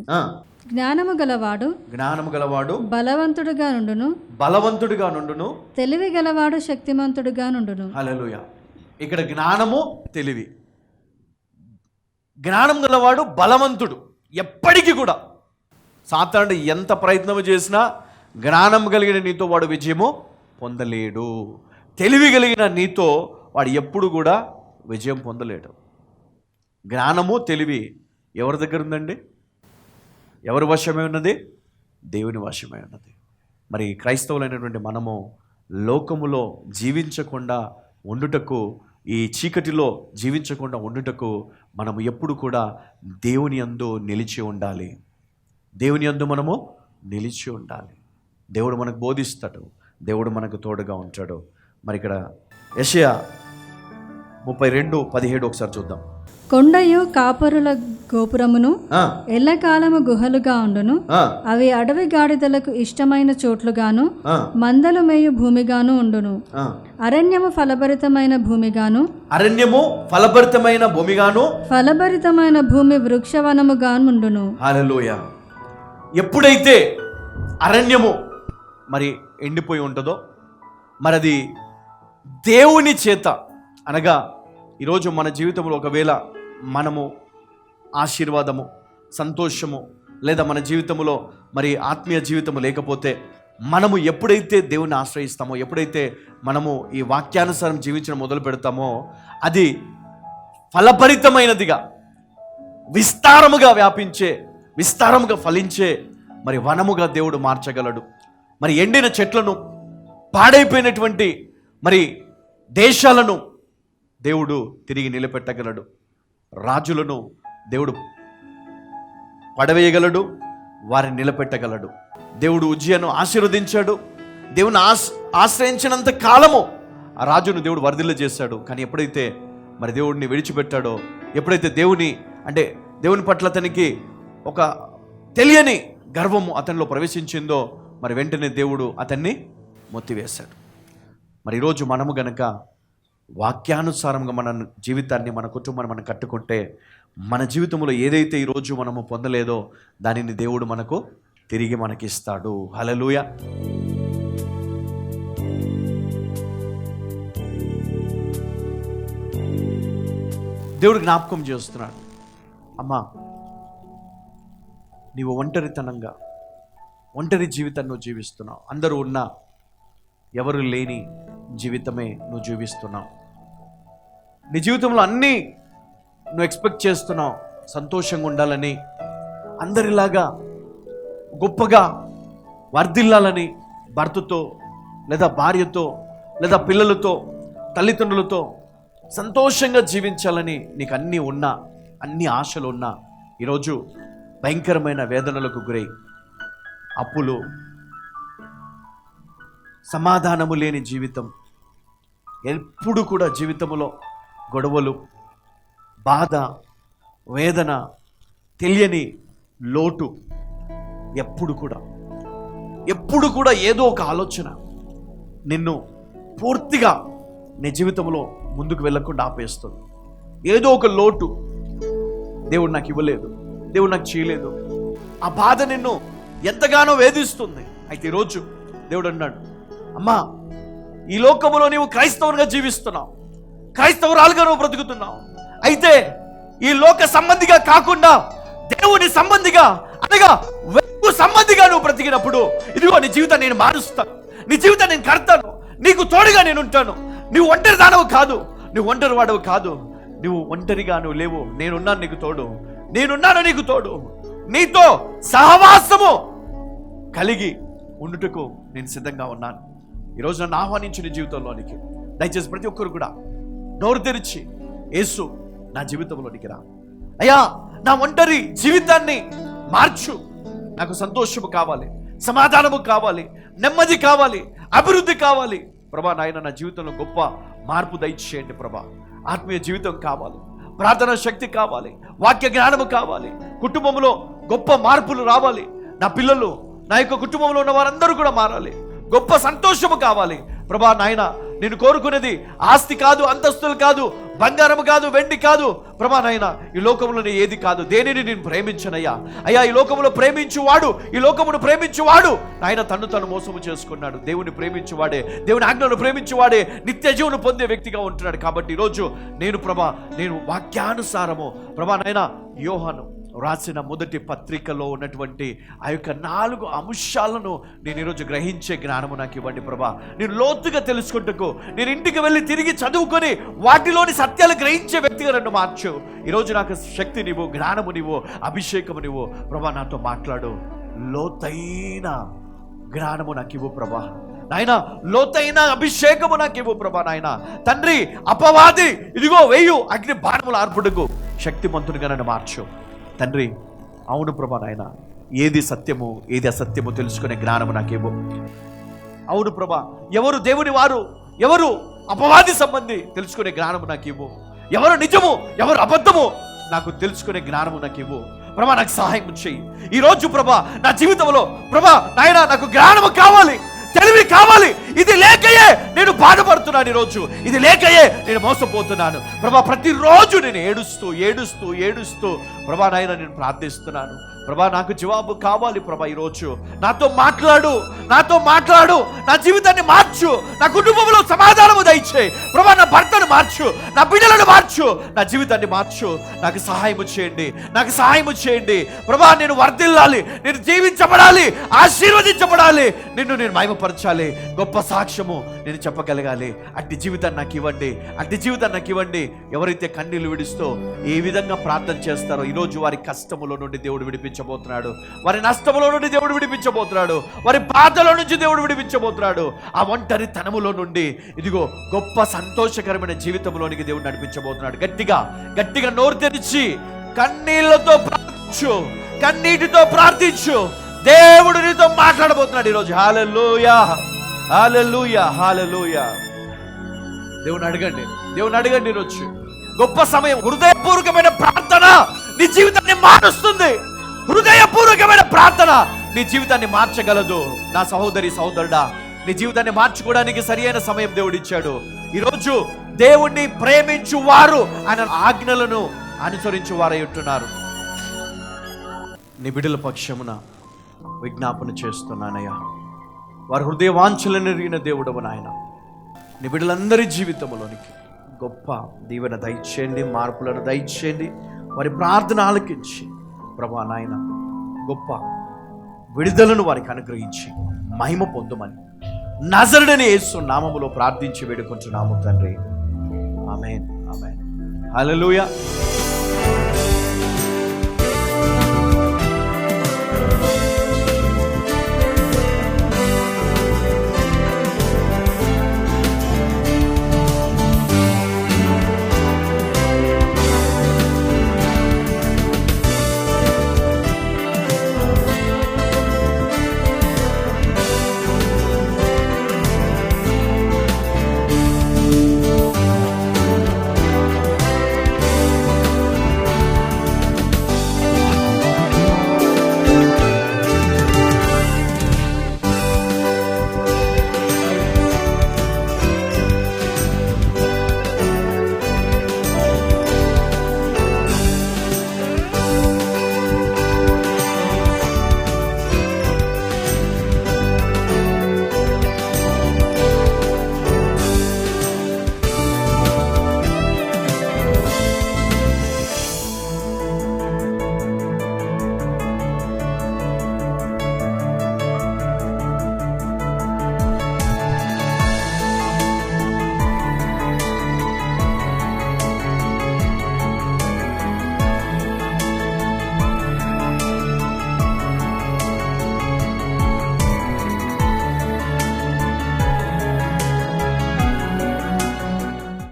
జ్ఞానము గలవాడు బలవంతుడుగా నుండును, తెలివి గలవాడు శక్తిమంతుడుగా నుండును. హల్లెలూయా. ఇక్కడ జ్ఞానము, తెలివి. జ్ఞానం గలవాడు బలవంతుడు. ఎప్పటికీ కూడా సాతానుడు ఎంత ప్రయత్నం చేసినా జ్ఞానం కలిగిన నీతో వాడు విజయము పొందలేడు, తెలివి కలిగిన నీతో వాడు ఎప్పుడు కూడా విజయం పొందలేడు. జ్ఞానము, తెలివి ఎవరి దగ్గర ఉందండి? ఎవరి వశమే ఉన్నది? దేవుని వశమే ఉన్నది. మరి క్రైస్తవులైనటువంటి మనము లోకములో జీవించకుండా ఉండుటకు, ఈ చీకటిలో జీవించకుండా ఉండుటకు మనము ఎప్పుడు కూడా దేవుని యందు నిలిచి ఉండాలి. దేవుని యందు మనము నిలిచి ఉండాలి. దేవుడు మనకు బోధిస్తాడు, దేవుడు మనకు తోడుగా ఉంటాడు. మరి ఇక్కడ యెషయా 32:17 ఒకసారి చూద్దాం. కొండయు కాపరుల గోపురమును, ఎల్లకాలము గుహలుగా ఉండును. అవి అడవి గాడిదలకు ఇష్టమైన చోట్లుగాను, మందలు మేయు భూమిగాను ఉండును. అరణ్యము ఫలభరితమైన భూమిగాను, ఫలభరితమైన భూమి వృక్షవనముగాను ఉండును. హల్లెలూయా. ఎప్పుడైతే అరణ్యము మరి ఎండిపోయి ఉంటుందో, మరి అది దేవుని చేత, అనగా ఈరోజు మన జీవితంలో ఒకవేళ మనము ఆశీర్వాదము, సంతోషము, లేదా మన జీవితంలో మరి ఆత్మీయ జీవితము లేకపోతే, మనము ఎప్పుడైతే దేవుని ఆశ్రయిస్తామో, ఎప్పుడైతే మనము ఈ వాక్యానుసారం జీవించడం మొదలు పెడతామో, అది ఫలభరితమైనదిగా, విస్తారముగా వ్యాపించే, విస్తారముగా ఫలించే మరి వనముగా దేవుడు మార్చగలడు. మరి ఎండిన చెట్లను, పాడైపోయినటువంటి మరి దేశాలను దేవుడు తిరిగి నిలబెట్టగలడు. రాజులను దేవుడు పడవేయగలడు, వారిని నిలబెట్టగలడు. దేవుడు ఉజ్జియాను ఆశీర్వదించాడు. దేవుని ఆశ్రయించినంత కాలము ఆ రాజును దేవుడు వర్ధిల్ల చేశాడు. కానీ ఎప్పుడైతే మరి దేవుడిని విడిచిపెట్టాడో, ఎప్పుడైతే దేవుని పట్ల అతనికి ఒక తెలియని గర్వము అతనిలో ప్రవేశించిందో, మరి వెంటనే దేవుడు అతన్ని మొత్తివేశాడు. మరి ఈరోజు మనము గనక వాక్యానుసారంగా మన జీవితాన్ని, మన కుటుంబాన్ని మనం కట్టుకుంటే, మన జీవితంలో ఏదైతే ఈరోజు మనము పొందలేదో దానిని దేవుడు మనకు తిరిగి మనకిస్తాడు. హల్లెలూయా. దేవుడు జ్ఞాపకం చేస్తున్నాడు, అమ్మా నీవు ఒంటరి జీవితాన్ని జీవిస్తున్నావు. అందరూ ఉన్నా, ఎవరు లేని జీవితమే నువ్వు జీవిస్తున్నావు. నీ జీవితంలో అన్నీ నువ్వు ఎక్స్పెక్ట్ చేస్తున్నావు, సంతోషంగా ఉండాలని, అందరిలాగా గొప్పగా వర్ధిల్లాలని, భర్తతో లేదా భార్యతో లేదా పిల్లలతో తల్లిదండ్రులతో సంతోషంగా జీవించాలని నీకు అన్నీ ఉన్నా, అన్ని ఆశలు ఉన్నా, ఈరోజు భయంకరమైన వేదనలకు గురై అప్పులు, సమాధానము లేని జీవితం, ఎప్పుడు కూడా జీవితంలో గొడవలు, బాధ, వేదన, తెలియని లోటు, ఎప్పుడు కూడా ఏదో ఒక ఆలోచన నిన్ను పూర్తిగా నీ జీవితంలో ముందుకు వెళ్ళకుండా ఆపేస్తుంది. ఏదో ఒక లోటు, దేవుడు నాకు ఇవ్వలేదు, దేవుడు నాకు చేయలేదు, ఆ బాధ నిన్ను ఎంతగానో వేధిస్తుంది. అయితే ఈరోజు దేవుడు అన్నాడు, అమ్మా, ఈ లోకంలో నీవు క్రైస్తవునిగా జీవిస్తున్నావు, క్రైస్తవురాలుగా నువ్వు బ్రతుకుతున్నావు. అయితే ఈ లోక సంబంధిగా కాకుండా దేవుని సంబంధిగా, అనగా వెలుగు సంబంధిగా నువ్వు బ్రతికినప్పుడు, ఇదిగో నీ జీవితాన్ని నేను మారుస్తాను, నీ జీవితాన్ని నేను కడతాను, నీకు తోడుగా నేను ఉంటాను. నువ్వు ఒంటరి దానవు కాదు, నువ్వు ఒంటరి వాడవు కాదు, నువ్వు ఒంటరిగా నువ్వు లేవు, నేనున్నాను నీకు తోడు, నేనున్నాను నీకు తోడు, నీతో సహవాసము కలిగి ఉండుటకు నేను సిద్ధంగా ఉన్నాను. ఈరోజు నన్ను ఆహ్వానించు నీ జీవితంలోనికి. దయచేసి ప్రతి ఒక్కరు కూడా నోరు తెరిచి, యేసు నా జీవితంలోనికి రా అయ్యా, నా ఒంటరి జీవితాన్ని మార్చు, నాకు సంతోషము కావాలి, సమాధానము కావాలి, నెమ్మది కావాలి, అభివృద్ధి కావాలి ప్రభా. నాయన నా జీవితంలో గొప్ప మార్పు దయచేయండి ప్రభా. ఆత్మీయ జీవితం కావాలి, ప్రార్థన శక్తి కావాలి, వాక్య జ్ఞానము కావాలి, కుటుంబంలో గొప్ప మార్పులు రావాలి, నా పిల్లలు, నా యొక్క కుటుంబంలో ఉన్న వారందరూ కూడా మారాలి, గొప్ప సంతోషము కావాలి ప్రభా. నాయన నేను కోరుకునేది ఆస్తి కాదు, అంతస్తులు కాదు, బంగారం కాదు, వెండి కాదు ప్రభా. నాయన ఈ లోకంలోనే ఏది కాదు, దేనిని నేను ప్రేమించనయ్యా. అయ్యా, ఈ లోకంలో ప్రేమించువాడు, ఈ లోకమును ప్రేమించువాడు నాయన తను మోసము చేసుకున్నాడు. దేవుని ప్రేమించువాడే, దేవుని ఆజ్ఞను ప్రేమించువాడే నిత్య జీవనం పొందే వ్యక్తిగా ఉంటున్నాడు. కాబట్టి ఈరోజు నేను ప్రభా, నేను వాక్యానుసారము ప్రభా నాయన యోహాను రాసిన మొదటి పత్రికలో ఉన్నటువంటి ఆ యొక్క 4 అంశాలను నేను ఈరోజు గ్రహించే జ్ఞానము నాకు ఇవ్వండి ప్రభా. నేను లోతుగా తెలుసుకుంటకు, నేను ఇంటికి వెళ్ళి తిరిగి చదువుకొని వాటిలోని సత్యాలు గ్రహించే వ్యక్తిగా నన్ను మార్చు. ఈరోజు నాకు శక్తి నీవు, జ్ఞానము నీవు, అభిషేకము నీవు ప్రభా. నాతో మాట్లాడు, లోతైన జ్ఞానము నాకు ఇవ్వు ప్రభా. నాయన లోతైన అభిషేకము నాకు ఇవ్వు ప్రభా. నాయన తండ్రి, అపవాది ఇదిగో వేయు అగ్ని బాణములు ఆర్పుడుకు శక్తిమంతునిగా నన్ను మార్చు తండ్రి. అవును ప్రభా నాయన, ఏది సత్యము ఏది అసత్యము తెలుసుకునే జ్ఞానము నాకేమో. అవును ప్రభా, ఎవరు దేవుని వారు, ఎవరు అపవాది సంబంధి తెలుసుకునే జ్ఞానము నాకేమో. ఎవరు నిజము, ఎవరు అబద్ధము నాకు తెలుసుకునే జ్ఞానము నాకేమో ప్రభా. నాకు సహాయం చేయి ఈరోజు ప్రభా. నా జీవితంలో ప్రభా నాయన నాకు జ్ఞానము కావాలి, తెలివి కావాలి. ఇది లేకయే నేను బాధపడుతున్నాను, ఈరోజు ఇది లేకయే నేను మోసపోతున్నాను ప్రభా. ప్రతిరోజు నేను ఏడుస్తూ ప్రభా నాయన నేను ప్రార్థిస్తున్నాను ప్రభా. నాకు జవాబు కావాలి ప్రభా. ఈరోజు నాతో మాట్లాడు, నా జీవితాన్ని మార్చు, నా కుటుంబంలో సమాధానము దయచేయి ప్రభా. నా భర్తను మార్చు, నా బిడ్డలను మార్చు, నా జీవితాన్ని మార్చు. నాకు సహాయము చేయండి ప్రభా. నేను వర్ధిల్లాలి, నేను జీవించబడాలి, ఆశీర్వదించబడాలి, నిన్ను నేను మహిమపరచాలి, గొప్ప సాక్ష్యము నేను చెప్పగలగాలి. అట్టి జీవితాన్ని నాకు ఇవ్వండి. ఎవరైతే కన్నీళ్లు విడుస్తూ ఏ విధంగా ప్రార్థన చేస్తారో ఈరోజు వారి కష్టములో నుండి దేవుడు విడిపించబోతున్నాడు, వారి నష్టములో నుండి దేవుడు విడిపించబోతున్నాడు, వారి బాధలో నుంచి దేవుడు విడిపించబోతున్నాడు. ఆ ఒంటరి తనములో నుండి ఇదిగో గొప్ప సంతోషకరమైన జీవితంలోనికి దేవుడు నడిపించబోతున్నాడు. గట్టిగా నోరు తెరిచి కన్నీటితో ప్రార్థించు. దేవుడు నీతో మాట్లాడబోతున్నాడు ఈరోజు. హల్లెలూయా. దేవుని అడగండి ఈరోజు. గొప్ప సమయం. హృదయపూర్వకమైన ప్రార్థన నీ జీవితాన్ని మారుస్తుంది. హృదయపూర్వకమైన ప్రార్థన నీ జీవితాన్ని మార్చగలదు. నా సహోదరి సహోదరుడా, నీ జీవితాన్ని మార్చుకోవడానికి సరియైన సమయం దేవుడు ఇచ్చాడు. ఈరోజు దేవుణ్ణి ప్రేమించు వారు ఆయన ఆజ్ఞలను అనుసరించు వారై ఉంటున్నారు. నీ బిడ్డల పక్షమున విజ్ఞాపన చేస్తున్నానయ్యా. వారి హృదయ వాంఛలను ఎరిగిన దేవుడవు నాయన. నీ బిడ్డలందరి జీవితంలోనికి గొప్ప దీవెన దయచేయండి, మార్పులను దయచేయండి. వారి ప్రార్థన ఆలకించి ప్రభా నాయన గొప్ప విడుదలను వారికి అనుగ్రహించి మహిమ పొందమని నజరుడైన యేసు నామములో ప్రార్థించి వేడుకుంటున్నాము తండ్రి. ఆమేన్, ఆమేన్. హల్లెలూయా.